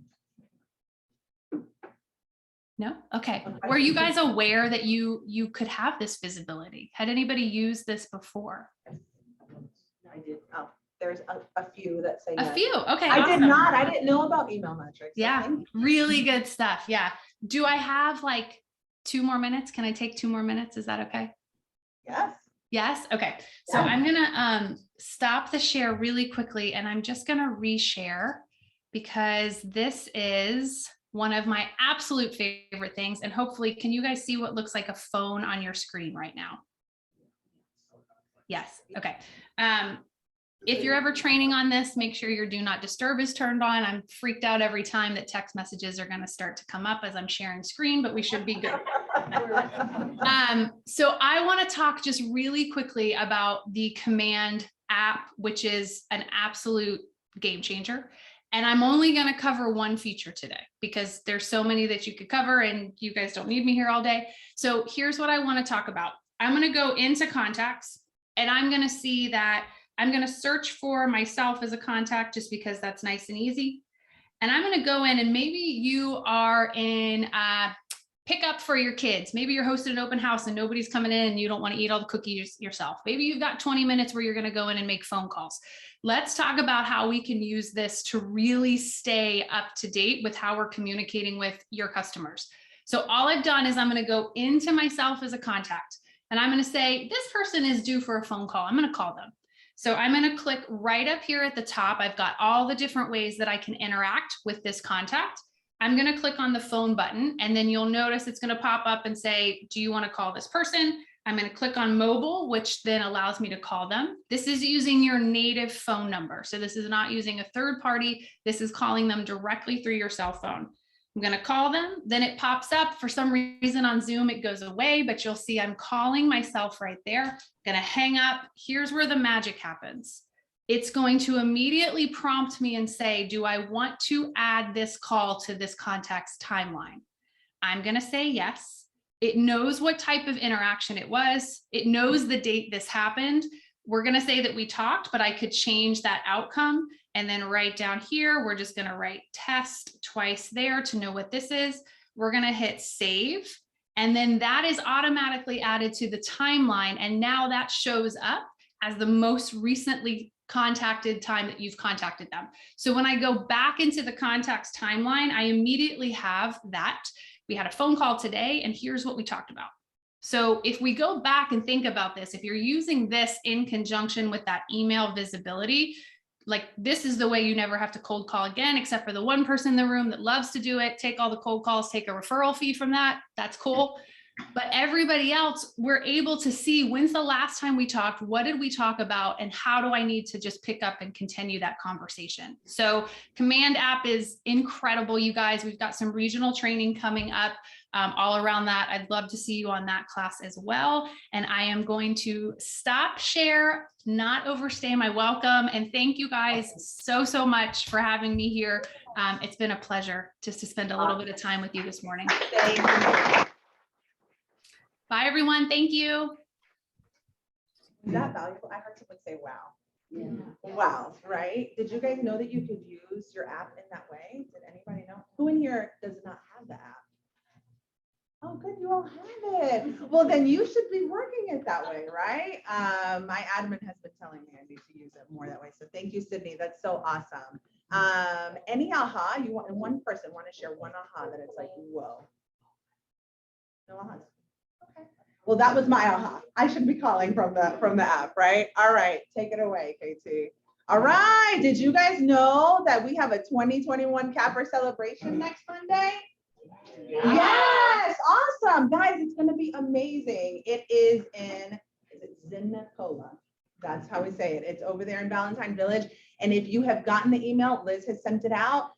No? Okay. Were you guys aware that you could have this visibility? Had anybody used this before? I did. Oh, there's a few that say A yes. few. Okay. I awesome. did not. I didn't know about email metrics. Yeah, really good stuff. Yeah. Do I have like 2 more minutes? Can I take 2 more minutes? Is that okay? Yes. Yes. Okay. So I'm going to stop the share really quickly, and I'm just going to reshare because this is one of my absolute favorite things. And hopefully, can you guys see what looks like a phone on your screen right now? Yes. Okay. If you're ever training on this, make sure your do not disturb is turned on. I'm freaked out every time that text messages are going to start to come up as I'm sharing screen, but we should be good. So I want to talk just really quickly about the Command app, which is an absolute game changer. And I'm only going to cover one feature today because there's so many that you could cover and you guys don't need me here all day. So here's what I want to talk about. I'm going to go into contacts and I'm going to see that I'm going to search for myself as a contact just because that's nice and easy. And I'm going to go in and maybe you are in pickup for your kids. Maybe you're hosting an open house and nobody's coming in and you don't want to eat all the cookies yourself. Maybe you've got 20 minutes where you're going to go in and make phone calls. Let's talk about how we can use this to really stay up to date with how we're communicating with your customers. So all I've done is I'm going to go into myself as a contact and I'm going to say, this person is due for a phone call. I'm going to call them. So I'm going to click right up here at the top. I've got all the different ways that I can interact with this contact. I'm going to click on the phone button and then you'll notice it's going to pop up and say, do you want to call this person? I'm going to click on mobile, which then allows me to call them. This is using your native phone number. So this is not using a third party. This is calling them directly through your cell phone. I'm going to call them. Then it pops up. For some reason on Zoom, it goes away, but you'll see I'm calling myself right there. I'm going to hang up. Here's where the magic happens. It's going to immediately prompt me and say, do I want to add this call to this contact's timeline? I'm going to say yes. It knows what type of interaction it was. It knows the date this happened. We're going to say that we talked, but I could change that outcome. And then right down here, we're just going to write test twice there to know what this is. We're going to hit save. And then that is automatically added to the timeline. And now that shows up as the most recently contacted time that you've contacted them. So when I go back into the contacts timeline, I immediately have that. We had a phone call today and here's what we talked about. So if we go back and think about this, if you're using this in conjunction with that email visibility, like this is the way you never have to cold call again, except for the one person in the room that loves to do it, take all the cold calls, take a referral fee from that. That's cool. But everybody else, we're able to see when's the last time we talked, what did we talk about, and how do I need to just pick up and continue that conversation? So Command app is incredible, you guys. We've got some regional training coming up all around that. I'd love to see you on that class as well. And I am going to stop share, not overstay my welcome. And thank you guys so much for having me here. It's been a pleasure just to spend a little bit of time with you this morning. Thank you. Bye, everyone. Thank you. Is that valuable? I heard someone say, wow. Yeah. Wow, right? Did you guys know that you could use your app in that way? Did anybody know? Who in here does not have the app? Oh, good, you all have it. Well, then you should be working it that way, right? My admin has been telling me I need to use it more that way. So thank you, Sydney. That's so awesome. Any aha? You want one person want to share one aha that it's like, whoa. No ahas. Okay. Well, that was my aha. I should be calling from the app, right? All right, take it away, KT. All right. Did you guys know that we have a 2021 Capper celebration next Monday? Yes, awesome. Guys, it's going to be amazing. It is it Zenicola? That's how we say it. It's over there in Valentine Village. And if you have gotten the email, Liz has sent it out.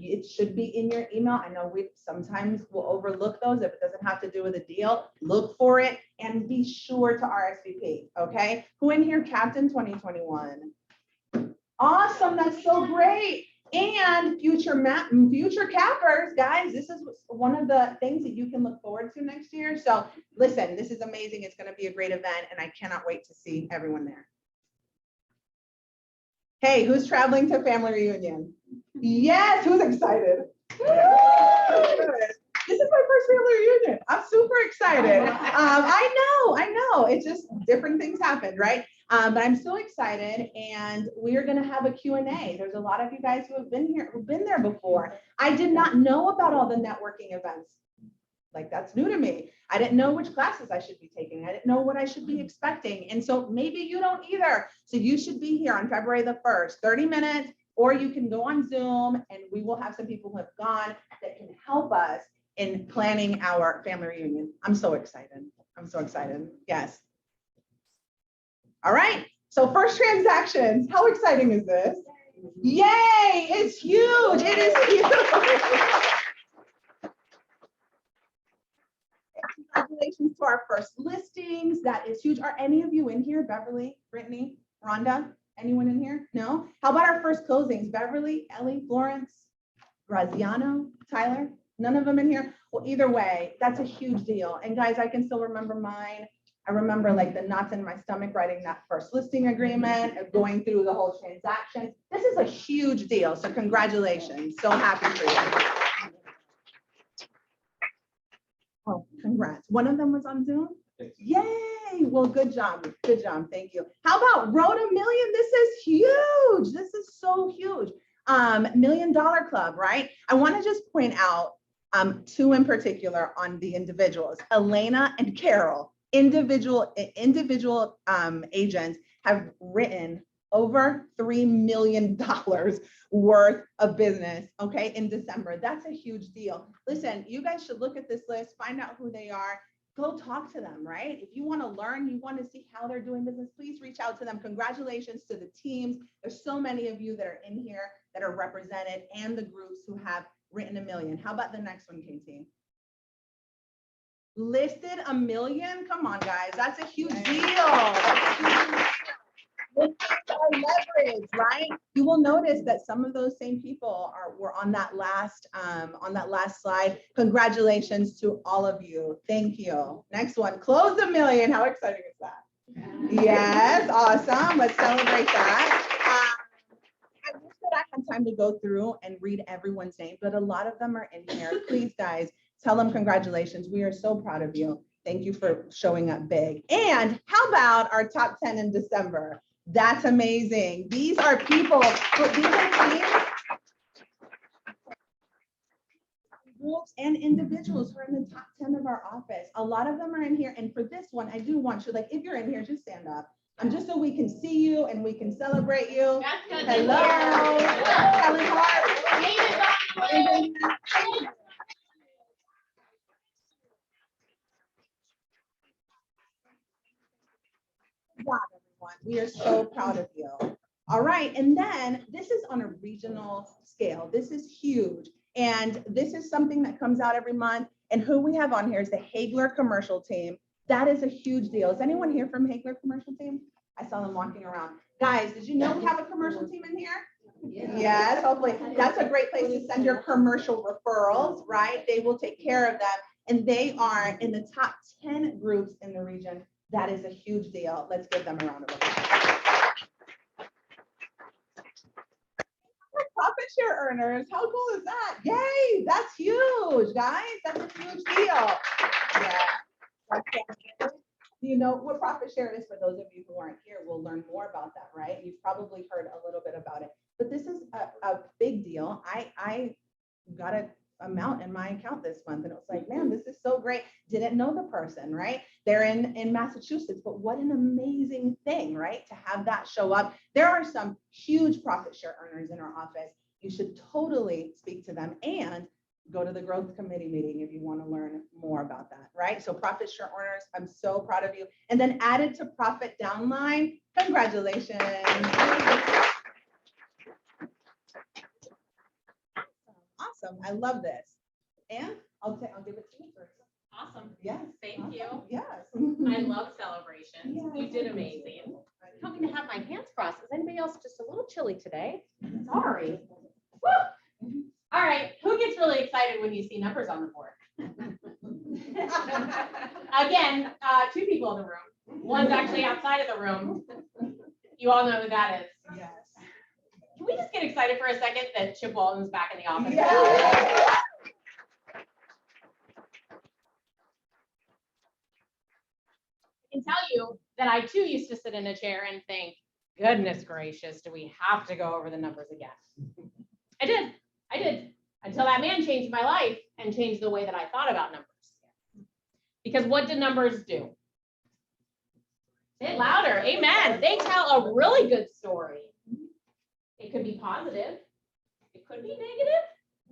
It should be in your email. I know we sometimes will overlook those if it doesn't have to do with a deal. Look for it and be sure to RSVP. Okay. Who in here Captain 2021? Awesome. That's so great. And future cappers, guys, this is one of the things that you can look forward to next year. So listen, this is amazing. It's going to be a great event and I cannot wait to see everyone there. Hey, who's traveling to family reunion? Yes, who's excited? This is my first family reunion. I'm super excited. I know. It's just different things happen, right? But I'm so excited and we are going to have a Q&A. There's a lot of you guys who have been here, who've been there before. I did not know about all the networking events. Like that's new to me. I didn't know which classes I should be taking. I didn't know what I should be expecting. And so maybe you don't either. So you should be here on February the 1st, 30 minutes, or you can go on Zoom and we will have some people who have gone that can help us in planning our family reunion. I'm so excited. Yes. All right. So first transactions. How exciting is this? Yay. It's huge. It is huge. congratulations to our first listings. That is huge. Are any of you in here? Beverly, Brittany, Rhonda? Anyone in here? No? How about our first closings? Beverly, Ellie, Florence, Graziano, Tyler? None of them in here? Well, either way, that's a huge deal. And guys, I can still remember mine. I remember like the knots in my stomach writing that first listing agreement and going through the whole transaction. This is a huge deal. So congratulations. So happy for you. Oh, congrats. One of them was on Zoom? Yay. Well, good job. Good job. Thank you. How about Road a Million? This is huge. This is so huge. $1 Million Club, right? I want to just point out two in particular on the individuals, Elena and Carol. Individual agents have written over $3 million worth of business, okay, in December. That's a huge deal. Listen, you guys should look at this list, find out who they are, go talk to them, right? If you want to learn, you want to see how they're doing business, please reach out to them. Congratulations to the teams. There's so many of you that are in here that are represented and the groups who have written $1 million. How about the next one, Katie? Listed $1 million? Come on, guys, that's a huge deal. Our leverage, right? You will notice that some of those same people were on that last slide. Congratulations to all of you. Thank you. Next one, close $1 million. How exciting is that? Yes, awesome. Let's celebrate that. I wish that I had time to go through and read everyone's name, but a lot of them are in here. Please, guys, tell them congratulations. We are so proud of you. Thank you for showing up big. And how about our top 10 in December? That's amazing. These are people, these are teams, groups and individuals who are in the top 10 of our office. A lot of them are in here. And for this one, I do want you, like, if you're in here, just stand up. Just so we can see you and we can celebrate you. Hello. Helen Hart. We are so proud of you. All right, and then this is on a regional scale. This is huge. And this is something that comes out every month. And who we have on here is the Hagler commercial team. That is a huge deal. Is anyone here from Hagler commercial team? I saw them walking around. Guys, did you know we have a commercial team in here? Yes, hopefully. That's a great place to send your commercial referrals, right? They will take care of them. And they are in the top 10 groups in the region. That is a huge deal. Let's give them a round of applause. Profit share earners. How cool is that? Yay, that's huge, guys. That's a huge deal. Yeah. Do you know what profit share is? For those of you who aren't here, we'll learn more about that, right? You've probably heard a little bit about it, but this is a big deal. I got an amount in my account this month and it was like, man, this is so great. Didn't know the person, right? They're in Massachusetts, but what an amazing thing, right? To have that show up. There are some huge profit share earners in our office. You should totally speak to them and go to the growth committee meeting if you want to learn more about that, right? So profit share earners, I'm so proud of you. And then added to profit downline, congratulations. Awesome, I love this. And I'll give it to you first. Awesome. Yes. Thank you. Yes. I love celebrations. Yeah, You did amazing. I'm going to have my hands crossed. Is anybody else just a little chilly today? Sorry. Woo! All right. Who gets really excited when you see numbers on the board? Again, two people in the room. One's actually outside of the room. You all know who that is. Yes. Can we just get excited for a second that Chip Walton's back in the office? Yeah. I can tell you that I too used to sit in a chair and think, goodness gracious, do we have to go over the numbers again? I did, until that man changed my life and changed the way that I thought about numbers. Because what do numbers do? Say it louder, amen. They tell a really good story. It could be positive, it could be negative,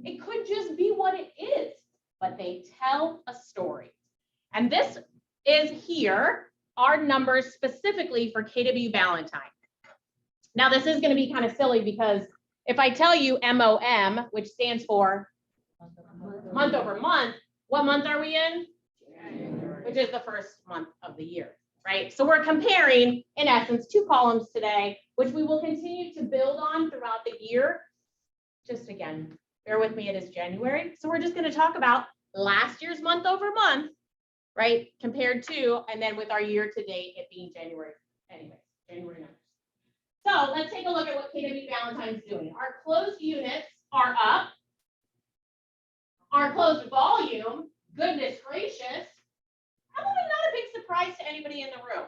it could just be what it is, but they tell a story. And this is here, our numbers specifically for KW Valentine. Now, this is going to be kind of silly because if I tell you MOM, which stands for month over month, what month are we in? which is the first month of the year, right? So we're comparing, in essence, 2 columns today, which we will continue to build on throughout the year. Just again, bear with me, it is January. So we're just going to talk about last year's month over month, right? Compared to, and then with our year to date, it being January, anyway, January 9th. So let's take a look at what KW Valentine's doing. Our closed units are up. Our closed volume, goodness gracious, probably not a big surprise to anybody in the room.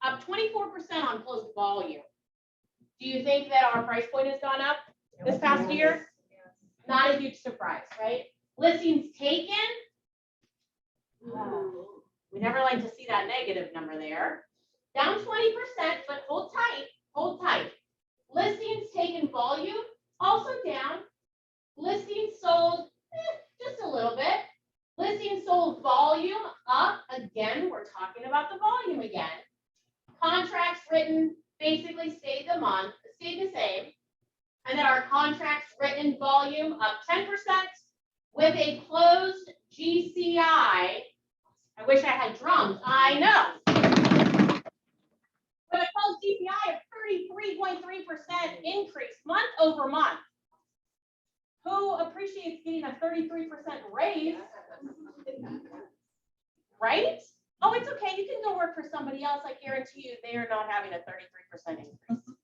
Up 24% on closed volume. Do you think that our price point has gone up this past year? Not a huge surprise, right? Listings taken. We never like to see that negative number there. Down 20%, but hold tight, hold tight. Listings taken volume, also down. Listings sold, just a little bit. Listings sold volume up. Again, we're talking about the volume again. Contracts written basically stayed the same. And then our contracts written volume up 10% with a closed GCI. I wish I had drums. I know. With a closed GCI of 33.3% increase month over month. Who appreciates getting a 33% raise? Right? Oh, it's okay. You can go work for somebody else. I guarantee you they are not having a 33% increase.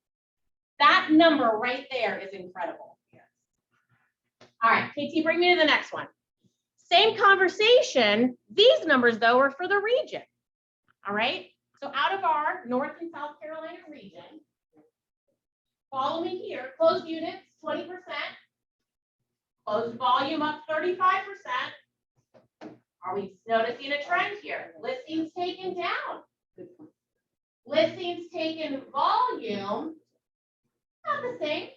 That number right there is incredible. All right, KT, bring me to the next one. Same conversation. These numbers, though, are for the region. All right. So out of our North and South Carolina region, follow me here. Closed units, 20%. Closed volume up 35%. Are we noticing a trend here? Listings taken down. Listings taken volume, not the same.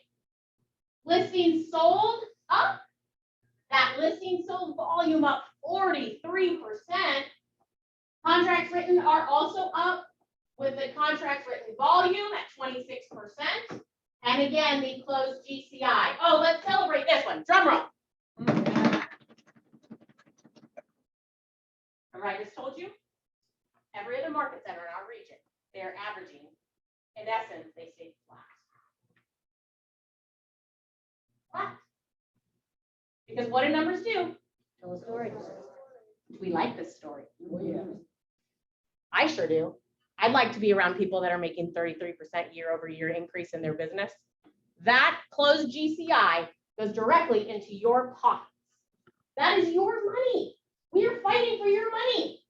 Listings sold up. That listing sold volume up 43%. Contracts written are also up with the contracts written volume at 26%. And again, the closed GCI. Oh, let's celebrate this one. Drum roll. Remember, I just told you, every other market center in our region, they're averaging, in essence, they stay flat. Flat. Because what do numbers do? Tell a story. We like this story. Oh, yeah. I sure do. I'd like to be around people that are making 33% year over year increase in their business. That closed GCI goes directly into your pockets. That is your money. We are fighting for your money.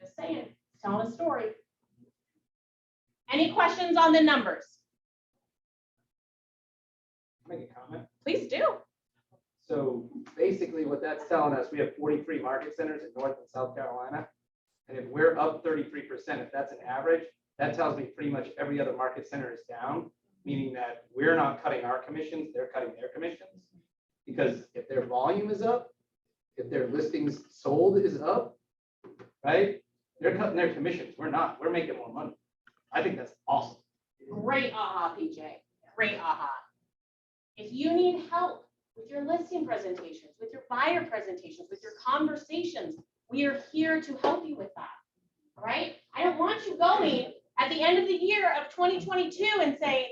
Just saying, telling a story. Any questions on the numbers? Make a comment. Please do. So basically what that's telling us, we have 43 market centers in North and South Carolina. And if we're up 33%, if that's an average, that tells me pretty much every other market center is down, meaning that we're not cutting our commissions, they're cutting their commissions. Because if their volume is up, if their listings sold is up, right? They're cutting their commissions. We're not. We're making more money. I think that's awesome. Great aha, PJ. Great aha. If you need help with your listing presentations, with your buyer presentations, with your conversations, we are here to help you with that. All right? I don't want you going at the end of the year of 2022 and saying,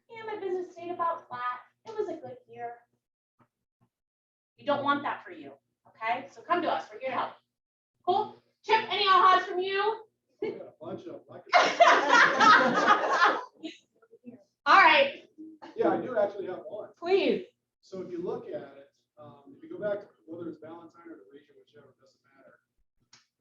yeah, my business stayed about flat. It was a good year. We don't want that for you. Okay? So come to us. We're here to help. Cool? Chip, any ahas from you? Got a bunch of them. All right. Yeah, I do actually have one. Please. So if you look at it, if you go back to whether it's Valentine or the region, whichever, it doesn't matter.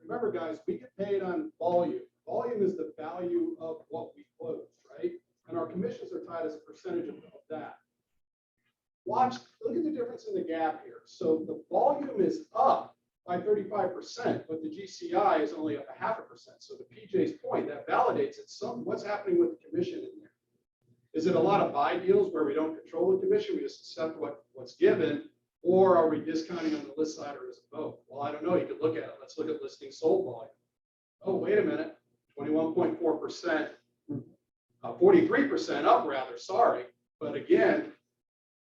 Remember, guys, we get paid on volume. Volume is the value of what we close, right? And our commissions are tied as a percentage of that. Watch, look at the difference in the gap here. So the volume is up by 35%, but the GCI is only up 0.5%. So to PJ's point, that validates it. What's happening with the commission in there? Is it a lot of buy deals where we don't control the commission, we just accept what's given, or are we discounting on the list side, or is it both? Well, I don't know. You could look at it. Let's look at listing sold volume. Oh, wait a minute, 21.4%, 43% up rather, sorry. But again,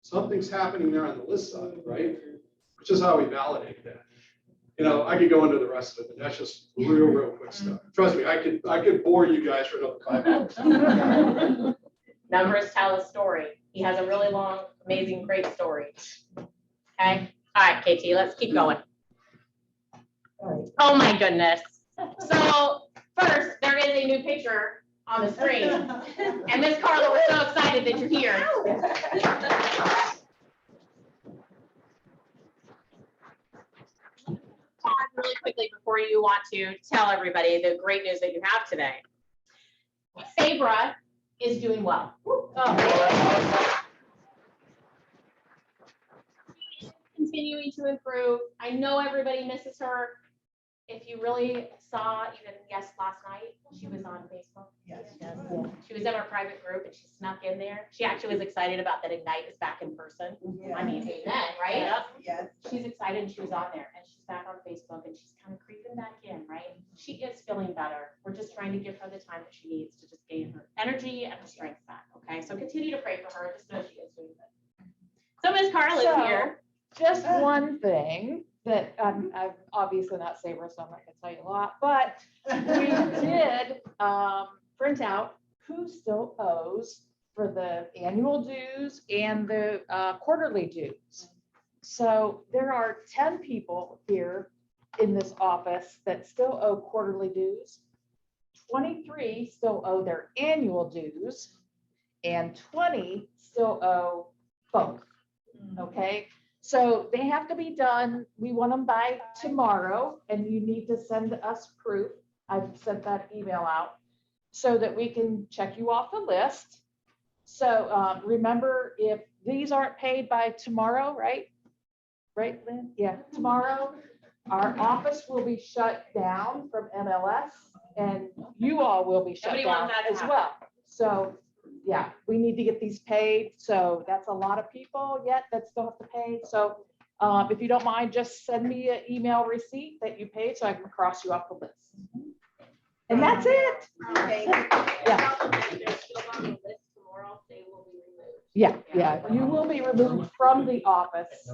something's happening there on the list side, right? which is how we validated that. You know, I could go into the rest of it, but that's just real quick stuff. Trust me, I could bore you guys for another 5 minutes. Numbers tell a story. He has a really long, amazing, great story. Okay, all right, KT, let's keep going. Oh my goodness. So first, there is a new picture on the screen. And Miss Carla, we're so excited that you're here. Pause really quickly before you want to tell everybody the great news that you have today. Sabra is doing well. Continuing to improve. I know everybody misses her. If you really saw, even last night, she was on Facebook. Yes. She was in our private group and she snuck in there. She actually was excited about that Ignite is back in person. I mean, amen, right? Yes. She's excited and she was on there and she's back on Facebook and she's kind of creeping back in, right? She is feeling better. We're just trying to give her the time that she needs to just gain her energy and her strength back, okay? So continue to pray for her, just know she is doing good. So Miss Carla's So- here. Just one thing that I'm obviously not Sabra, so I'm not gonna tell you a lot, but we did print out who still owes for the annual dues and the quarterly dues. So there are 10 people here in this office that still owe quarterly dues. 23 still owe their annual dues and 20 still owe both. Okay, so they have to be done. We want them by tomorrow and you need to send us proof. I've sent that email out so that we can check you off the list. So remember, if these aren't paid by tomorrow, right? Right, Lynn? Yeah, tomorrow, our office will be shut down from MLS and you all will be shut Nobody down wants that to as happen. well. So yeah, we need to get these paid. So that's a lot of people yet that still have to pay. So if you don't mind, just send me an email receipt that you paid so I can cross you off the list. And that's it. Okay. Yeah. Yeah, you will be removed from the office.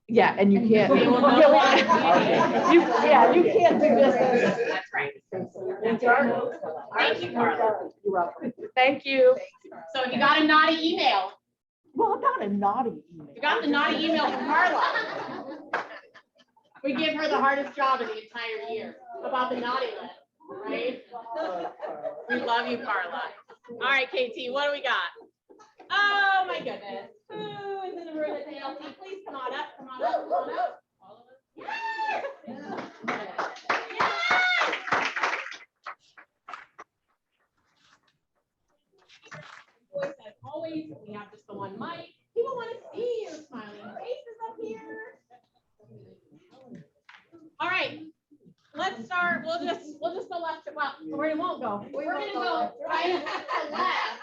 Yeah, and you can't. They will no longer- You can't do business. That's right. Thank you, Carla. You're welcome. Thank you. So if you got a naughty email, Well, I got a naughty email. you got the naughty email from Carla. We give her the hardest job of the entire year about the naughty list, right? We love you, Carla. All right, KT, what do we got? Oh, my goodness. Who is in the room at the ALC? Please come on up, come on up, come on up. All of us? Yes! Voice as always, we have just the one mic. People want to see your smiling faces up here. All right, let's start. We'll just go left. Well, we won't go. We're gonna go right and left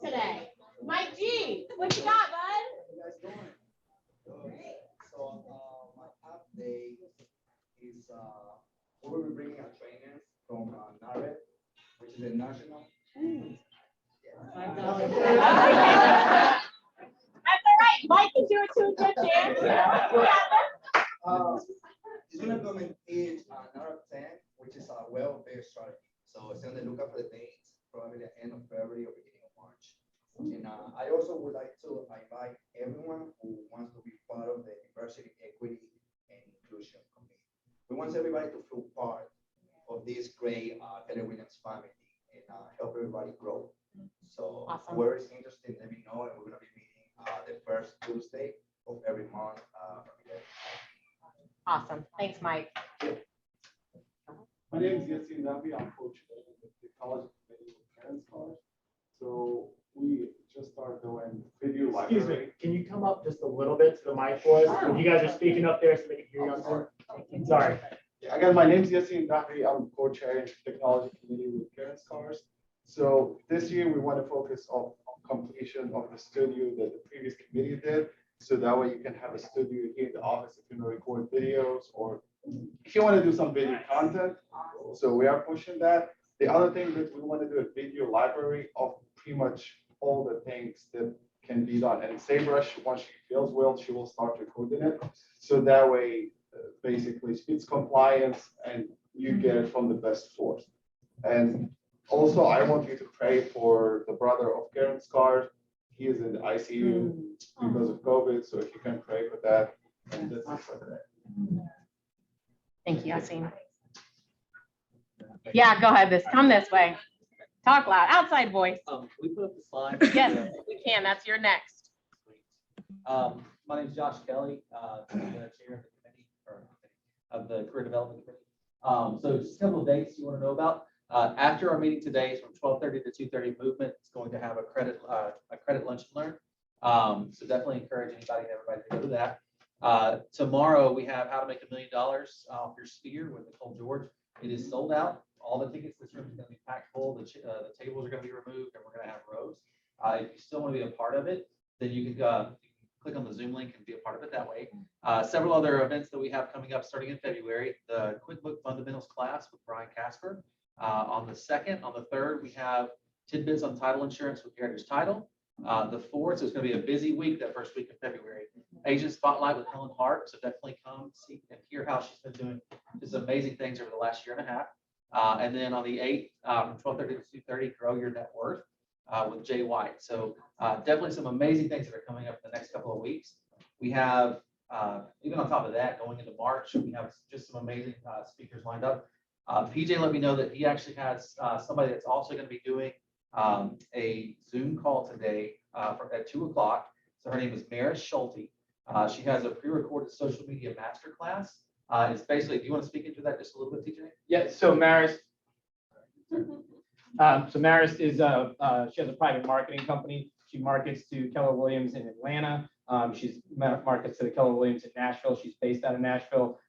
today. Mike G, what you got, bud? So my update is we will be bringing a trainer from NARED, which is a national. That's all right. Mike can do it too, good chance. It's gonna come in age NARED 10, which is a well-based strategy. So it's on the lookout for the dates, probably the end of February or beginning of March. And I also would like to invite everyone who wants to be part of the diversity, equity, and inclusion committee. We want everybody to feel part of this great Keller Williams family and help everybody grow. So Awesome. whoever is interested, let me know, and we're gonna be meeting the first Tuesday of every month. Awesome. Thanks, Mike. My name is Yassine Dabi. I'm coach of the technology committee with Parents College. So we just started doing video library. Excuse me, can you come up just a little bit to the mic for us? When you guys are speaking up there so they can hear you. Sorry. Yeah, again, my name is Yassine Dabi. I'm co-chair of the technology committee with Parents College. So this year we want to focus on completion of the studio that the previous committee did. So that way you can have a studio here in the office if you want to record videos or if you want to do some video content. So we are pushing that. The other thing that we want to do a video library of pretty much all the things that can be done. And SEMrush, once she feels well, she will start to coordinate. So that way, basically speeds compliance and you get it from the best source. And also, I want you to pray for the brother of Karen Scars. He is in the ICU because of COVID. So if you can pray for that. And that's it for today. Thank you, Yassine. Yeah, go ahead. Come this way. Talk loud, outside voice. Can we put up the slide? Yes, we can. That's your next. My name is Josh Kelly, the chair of the committee or of the career development committee. So just a couple of dates you want to know about. After our meeting today, from 12:30 to 2:30, Movement is going to have a credit lunch and learn. So definitely encourage anybody and everybody to go to that. Tomorrow we have How to Make $1 Million Off Your Sphere with Nicole George. It is sold out. All the tickets, this room is going to be packed full. The tables are going to be removed and we're going to have rows. If you still want to be a part of it, then you can click on the Zoom link and be a part of it that way. Several other events that we have coming up starting in February, the QuickBook Fundamentals class with Brian Casper. On the 2nd, on the 3rd, we have tidbits on title insurance with Heritage Title. The 4th, so it's going to be a busy week that first week of February. Agent Spotlight with Helen Hart. So definitely come see and hear how she's been doing just amazing things over the last year and a half. And then on the 8th, from 12:30 to 2:30, Grow Your Net Worth with Jay White. So definitely some amazing things that are coming up in the next couple of weeks. We have, even on top of that, going into March, we have just some amazing speakers lined up. PJ let me know that he actually has somebody that's also going to be doing a Zoom call today at 2 o'clock. So her name is Maris Schulte. She has a pre-recorded social media masterclass. It's basically, do you want to speak into that just a little bit, TJ? Yeah, so Maris is, she has a private marketing company. She markets to Keller Williams in Atlanta. She's markets to the Keller Williams in Nashville. She's based out of Nashville.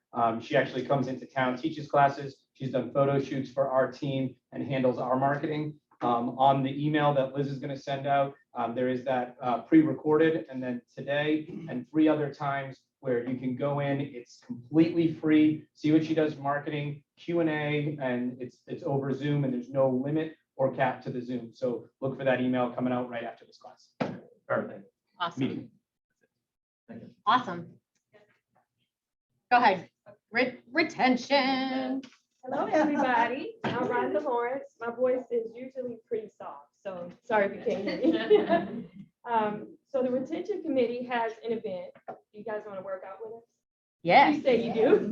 She actually comes into town, teaches classes. She's done photo shoots for our team and handles our marketing. On the email that Liz is going to send out, there is that pre-recorded, and then today and 3 other times where you can go in. It's completely free. See what she does marketing, Q&A, and it's over Zoom, and there's no limit or cap to the Zoom. So look for that email coming out right after this class. Perfect. Awesome. Meeting. Awesome. Go ahead. Retention. Hello, everybody. I'm Rhonda Lawrence. My voice is usually pretty soft, so sorry if you can't hear me. So the retention committee has an event. You guys want to work out with us? Yes. You say you do.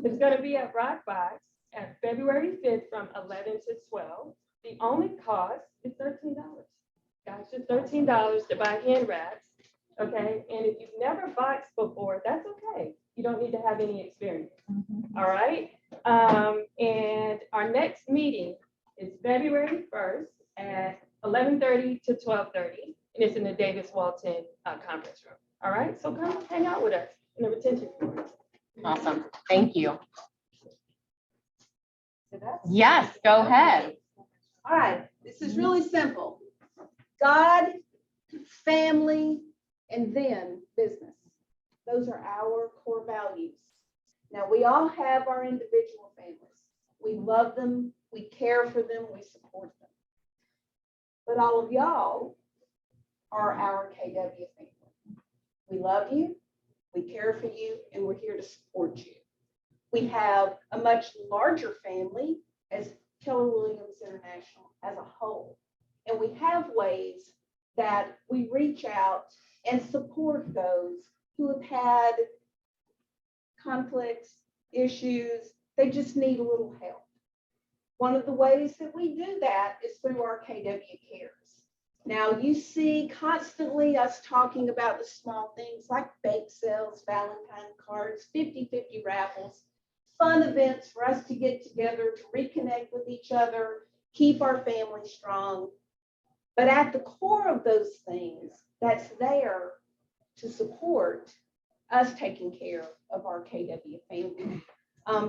It's going to be at Rock Box at February 5th from 11 to 12. The only cost is $13. Guys, just $13 to buy hand wraps. Okay, and if you've never boxed before, that's okay. You don't need to have any experience. All right. And our next meeting is February 1st at 11:30 to 12:30, and it's in the Davis Walton conference room. All right, so come hang out with us in the retention room. Awesome. Thank you. Yes, go ahead. All right, this is really simple. God, family, and then business. Those are our core values. Now, we all have our individual families. We love them, we care for them, we support them. But all of y'all are our KW family. We love you, we care for you, and we're here to support you. We have a much larger family as Keller Williams International as a whole. And we have ways that we reach out and support those who have had conflicts, issues, they just need a little help. One of the ways that we do that is through our KW Cares. Now you see constantly us talking about the small things like bake sales, Valentine cards, 50-50 raffles, fun events for us to get together, to reconnect with each other, keep our family strong. But at the core of those things, that's there to support us taking care of our KW family.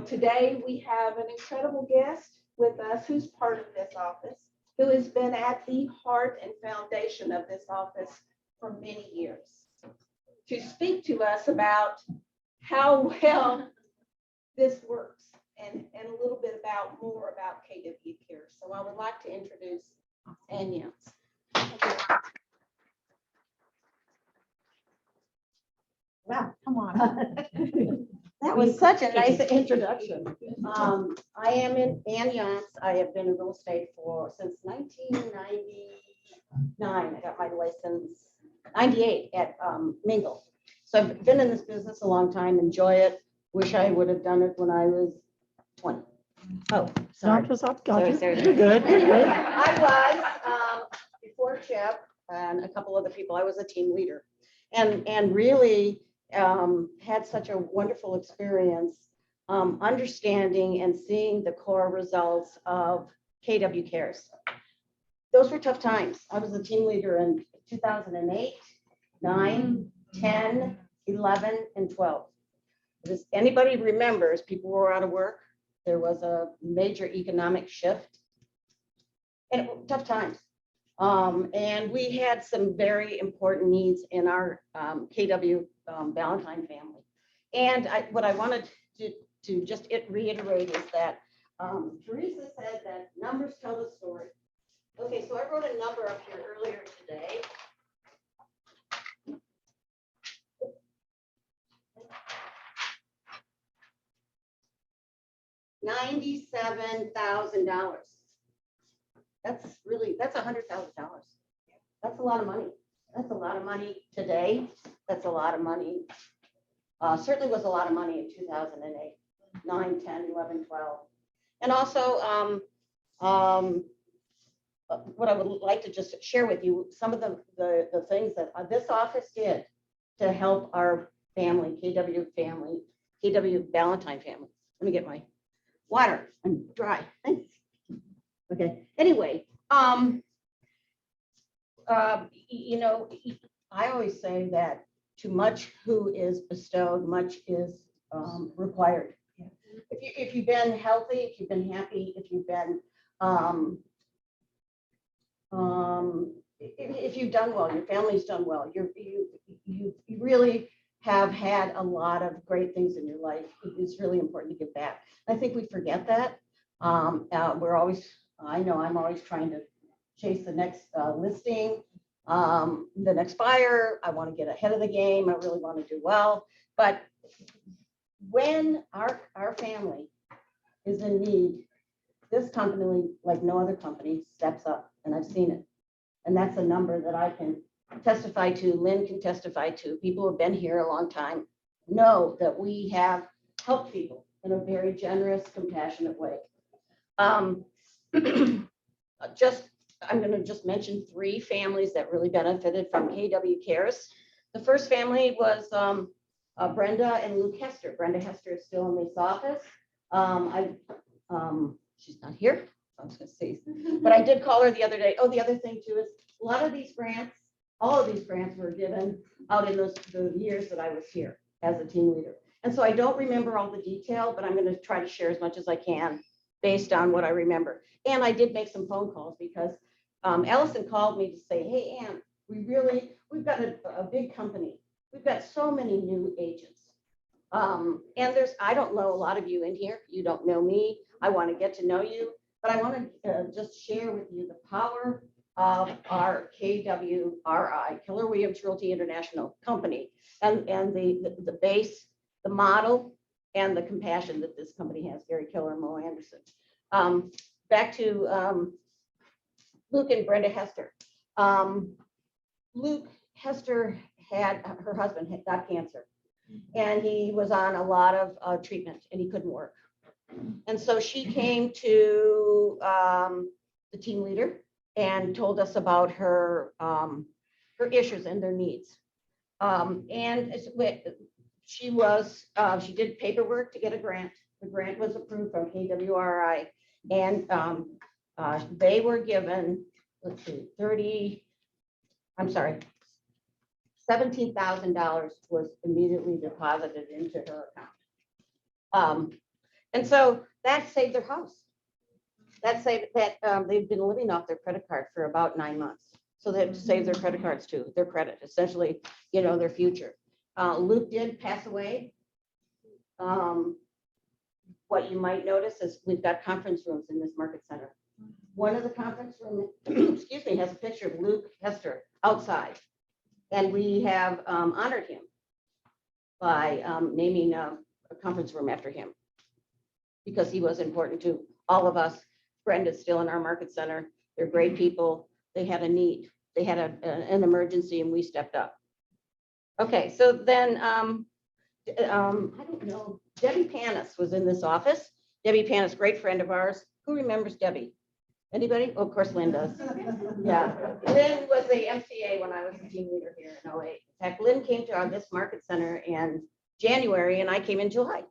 Today, we have an incredible guest with us who's part of this office, who has been at the heart and foundation of this office for many years, to speak to us about how well this works and a little bit more about KW Care. So I would like to introduce Anya. Yeah, come on. That was such a nice introduction. I am Ann Yance. I have been in real estate since 1999. I got my license 98 at Mingle. So I've been in this business a long time, enjoy it. Wish I would have done it when I was 20. Oh, sorry. Sorry, sorry. You're good. You're good. I was, before Chip and a couple other people, I was a team leader and really had such a wonderful experience understanding and seeing the core results of KW Cares. Those were tough times. I was a team leader in 2008, 9, 10, 11, and 12. Does anybody remembers people were out of work? There was a major economic shift and tough times. And we had some very important needs in our KW Valentine family. And what I wanted to just reiterate is that Teresa said that numbers tell the story. Okay, so I wrote a number up here earlier today. $97,000. That's $100,000. That's a lot of money. That's a lot of money today. That's a lot of money. Certainly was a lot of money in 2008, 9, 10, 11, 12. And also, what I would like to just share with you, some of the things that this office did to help our family, KW Valentine family. Let me get my water. I'm dry. Okay. Anyway, you know, I always say that too much who is bestowed, much is required. If you've been healthy, if you've been happy, if you've been, if you've done well, your family's done well, you really have had a lot of great things in your life. It's really important to give back. I think we forget that. We're always, I know I'm always trying to chase the next listing, the next buyer. I want to get ahead of the game. I really want to do well. But when our family is in need, this company, like no other company, steps up, and I've seen it. And that's a number that I can testify to, Lynn can testify to. People who have been here a long time know that we have helped people in a very generous, compassionate way. I'm going to just mention 3 families that really benefited from KW Cares. The first family was Brenda and Luke Hester. Brenda Hester is still in this office. She's not here. I was going to say, but I did call her the other day. Oh, the other thing too is a lot of these grants, all of these grants were given out in the years that I was here as a team leader. And so I don't remember all the detail, but I'm going to try to share as much as I can based on what I remember. And I did make some phone calls because Allison called me to say, hey, Ann, we've got a big company. We've got so many new agents. And I don't know a lot of you in here. You don't know me. I want to get to know you, but I want to just share with you the power of our KWRI, Keller Williams Realty International company, and the base, the model, and the compassion that this company has, Gary Keller and Mo Anderson. Back to Luke and Brenda Hester. Luke Hester her husband got cancer, and he was on a lot of treatment, and he couldn't work. And so she came to the team leader and told us about her issues and their needs. And she did paperwork to get a grant. The grant was approved from KWRI, and they were given, let's see, $17,000 was immediately deposited into her account. And so that saved their house. That saved that they've been living off their credit card for about 9 months. So they had to save their credit cards too, their credit, essentially, you know, their future. Luke did pass away. What you might notice is we've got conference rooms in this market center. One of the conference rooms, excuse me, has a picture of Luke Hester outside. And we have honored him. by naming a conference room after him. Because he was important to all of us. Brenda's still in our market center. They're great people. They had a need. They had an emergency and we stepped up. Okay, so then, I don't know, Debbie Panis was in this office. Debbie Panis, great friend of ours. Who remembers Debbie? Anybody? Oh, of course, Lynn does. Yeah, Lynn was the MCA when I was the team leader here in 08. In fact, Lynn came to this market center in January and I came in July.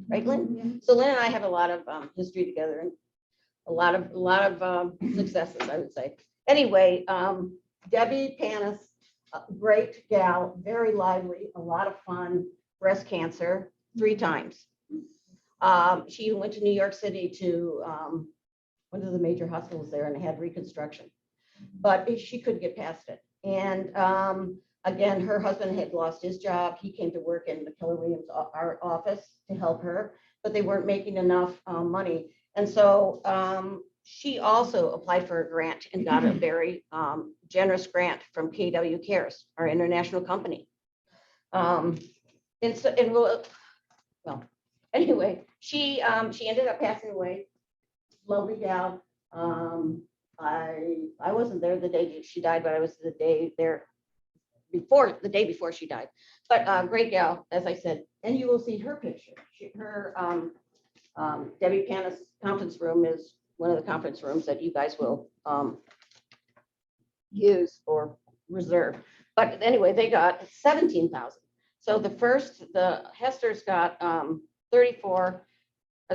Right, Lynn? So Lynn and I have a lot of history together and a lot of successes, I would say. Anyway, Debbie Panis, great gal, very lively, a lot of fun, breast cancer 3 times. She went to New York City to one of the major hospitals there and had reconstruction, but she couldn't get past it. And again, her husband had lost his job. He came to work in the Keller Williams our office to help her, but they weren't making enough money. And so she also applied for a grant and got a very generous grant from KW Cares, our international company. Well, anyway, she ended up passing away. Lovely gal. I wasn't there the day she died, but I was the day before she died. But great gal, as I said, and you will see her picture. Her Debbie Panis conference room is one of the conference rooms that you guys will use or reserve. But anyway, they got 17,000. So the Hester's got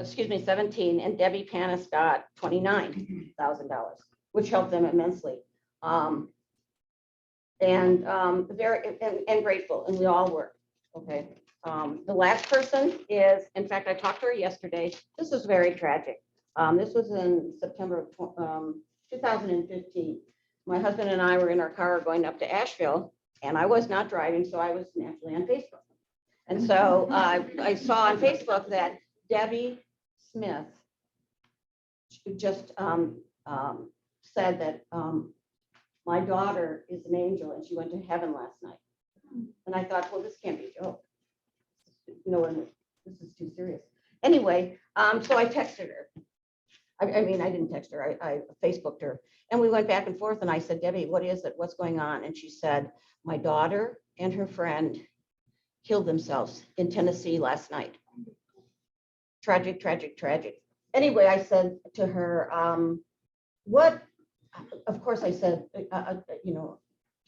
17, and Debbie Panis got $29,000, which helped them immensely. And grateful, and we all were. Okay. The last person is, in fact, I talked to her yesterday. This was very tragic. This was in September of 2015. My husband and I were in our car going up to Asheville, and I was not driving, so I was naturally on Facebook. And so I saw on Facebook that Debbie Smith just said that my daughter is an angel and she went to heaven last night. And I thought, well, this can't be a joke. This is too serious. Anyway, so I texted her. I mean, I didn't text her. I Facebooked her. And we went back and forth and I said, Debbie, what is it? What's going on? And she said, my daughter and her friend killed themselves in Tennessee last night. Tragic, tragic, tragic. Anyway, I said to her, what, of course I said,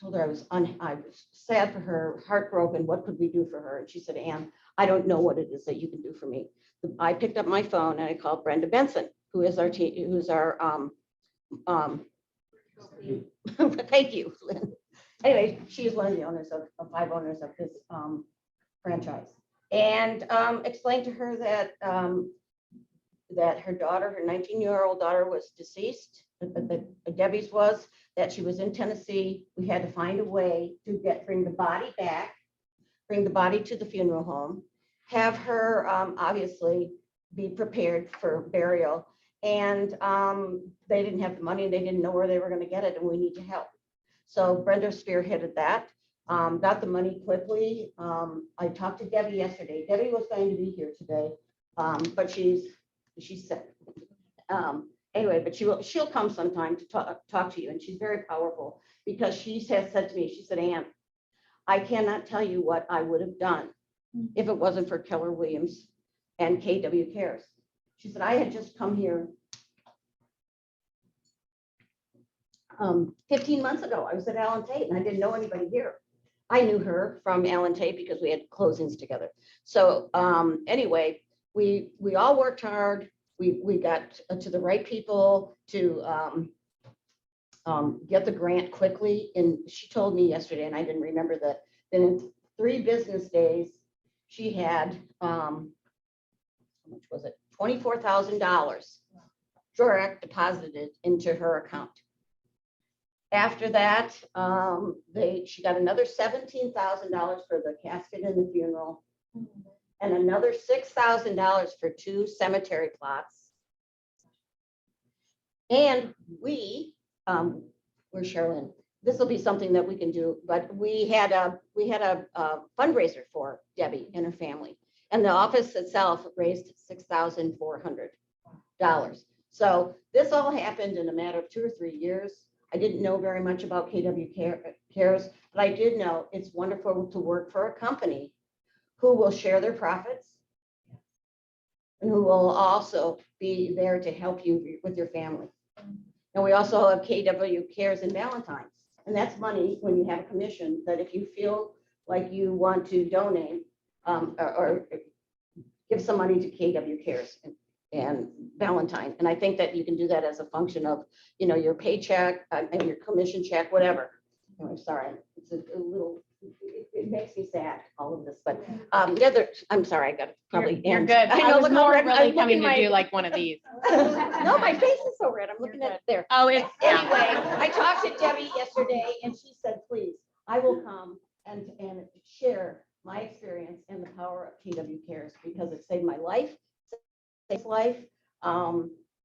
told her I was sad for her, heartbroken. What could we do for her? And she said, Ann, I don't know what it is that you can do for me. I picked up my phone and I called Brenda Benson, who is our thank you, Lynn. Anyway, she is one of the owners of 5 owners of this franchise, and explained to her that that her daughter, her 19-year-old daughter, was deceased. Debbie's was that she was in Tennessee. We had to find a way to bring the body back, bring the body to the funeral home, have her obviously be prepared for burial. And they didn't have the money, they didn't know where they were going to get it, and we need to help. So Brenda spearheaded that, got the money quickly. I talked to Debbie yesterday. Debbie was going to be here today, but she's sick. Anyway, but she'll come sometime to talk to you, and she's very powerful because she has said to me, she said, Ann, I cannot tell you what I would have done if it wasn't for Keller Williams and KW Cares. She said, I had just come here 15 months ago. I was at Allen Tate and I didn't know anybody here. I knew her from Allen Tate because we had closings together. So anyway, we all worked hard. We got to the right people to get the grant quickly. And she told me yesterday, and I didn't remember that, then in 3 business days, she had, how much was it? $24,000 direct deposited into her account. After that, she got another $17,000 for the casket and the funeral, and another $6,000 for 2 cemetery plots. And where's Charlene? this will be something that we can do, but we had a fundraiser for Debbie and her family. And the office itself raised $6,400. So this all happened in a matter of 2 or 3 years. I didn't know very much about KW Cares, but I did know it's wonderful to work for a company who will share their profits and who will also be there to help you with your family. And we also have KW Cares in Valentine's. And that's money when you have a commission that if you feel like you want to donate or give some money to KW Cares and Valentine. And I think that you can do that as a function of, your paycheck and your commission check, whatever. I'm sorry, it's a little, it makes me sad, all of this, but the other, I'm sorry, I got to probably You're end. good. I know, was look how more red- I'm really coming looking to do my- like one of these. No, my face is so red. I'm looking at it there. Oh, it's, Anyway, I talked to Debbie yesterday and she said, please, I will come and share my experience and the power of KW Cares because it saved my life, saved life.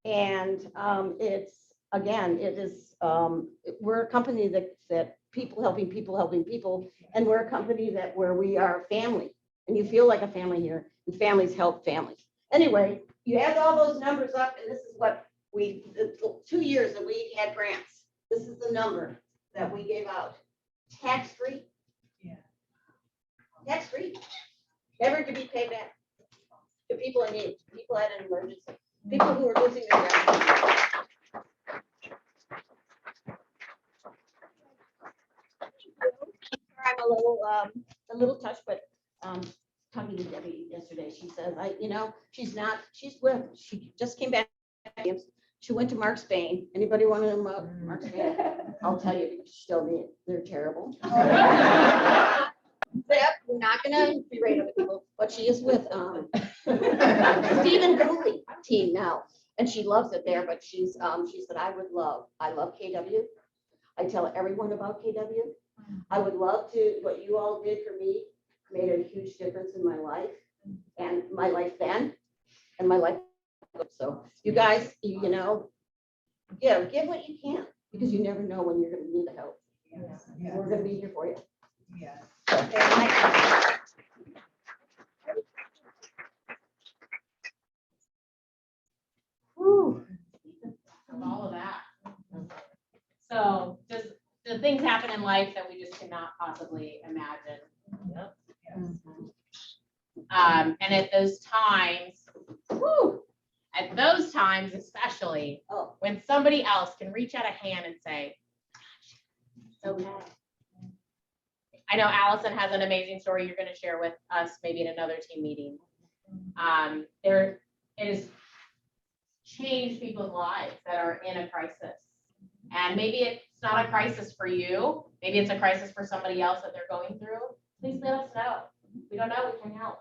It's, again, it is, we're a company that people helping people, and we're a company where we are family, and you feel like a family here, and families help families. Anyway, you add all those numbers up, and this is what the 2 years that we had grants. This is the number that we gave out, tax-free. Yeah. Tax-free, never to be paid back to people in need, people at an emergency, people who are losing their jobs. I'm a little touched, but talking to Debbie yesterday, she says, she just came back. She went to Mark Spain. Anybody want to know about Mark Spain? I'll tell you, still, they're terrible. We're not gonna berate other people, but she is with Stephen Cooley team now, and she loves it there, but she said, I love KW. I tell everyone about KW. I would love to, what you all did for me made a huge difference in my life and my life then and my life. So you guys, give what you can because you never know when you're going to need the help. Yes. We're going to be here for you. Yes. Of all of that. So does the things happen in life that we just cannot possibly imagine? Yep. And at those times, especially when somebody else can reach out a hand and say, it's okay. I know Allison has an amazing story you're going to share with us maybe in another team meeting. It has changed people's lives that are in a crisis. And maybe it's not a crisis for you. Maybe it's a crisis for somebody else that they're going through. Please let us know. We don't know, we can help.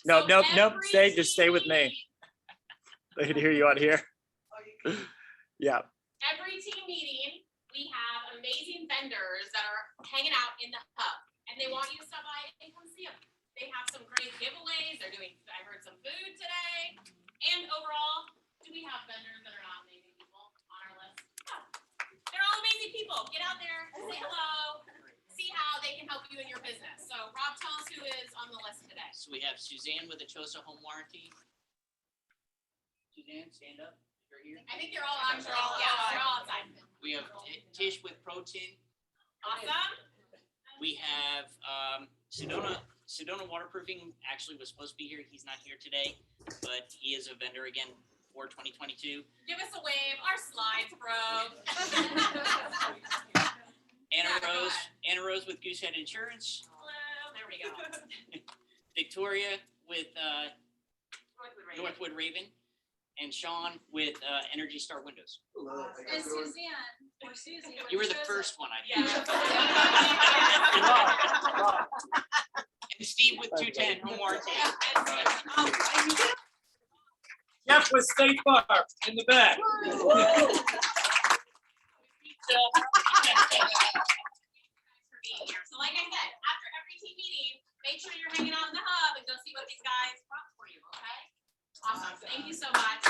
Nope, just stay with me. They can hear you out here. Yeah. Every team meeting, we have amazing vendors that are hanging out in the hub, and they want you to stop by and come see them. They have some great giveaways. They're doing, I heard some food today. And overall, do we have vendors that are not amazing people on our list? Yeah. They're all amazing people. Get out there, say hello, see how they can help you in your business. So Rob, tell us who is on the list today. So we have Suzanne with the Chosa Home Warranty. Suzanne, stand up. You're here. I think they're all they're all outside. We have Tish with Protein. Awesome. We have Sedona Waterproofing actually was supposed to be here. He's not here today, but he is a vendor again for 2022. Give us a wave. Our slides broke. Anna Rose with Goosehead Insurance. Hello. There we go. Victoria with Northwood Raven, and Sean with Energy Star Windows. And Suzanne, or Susie. You were the first one I did. And Steve with 210 home warranty. Jeff with State Farm in the back.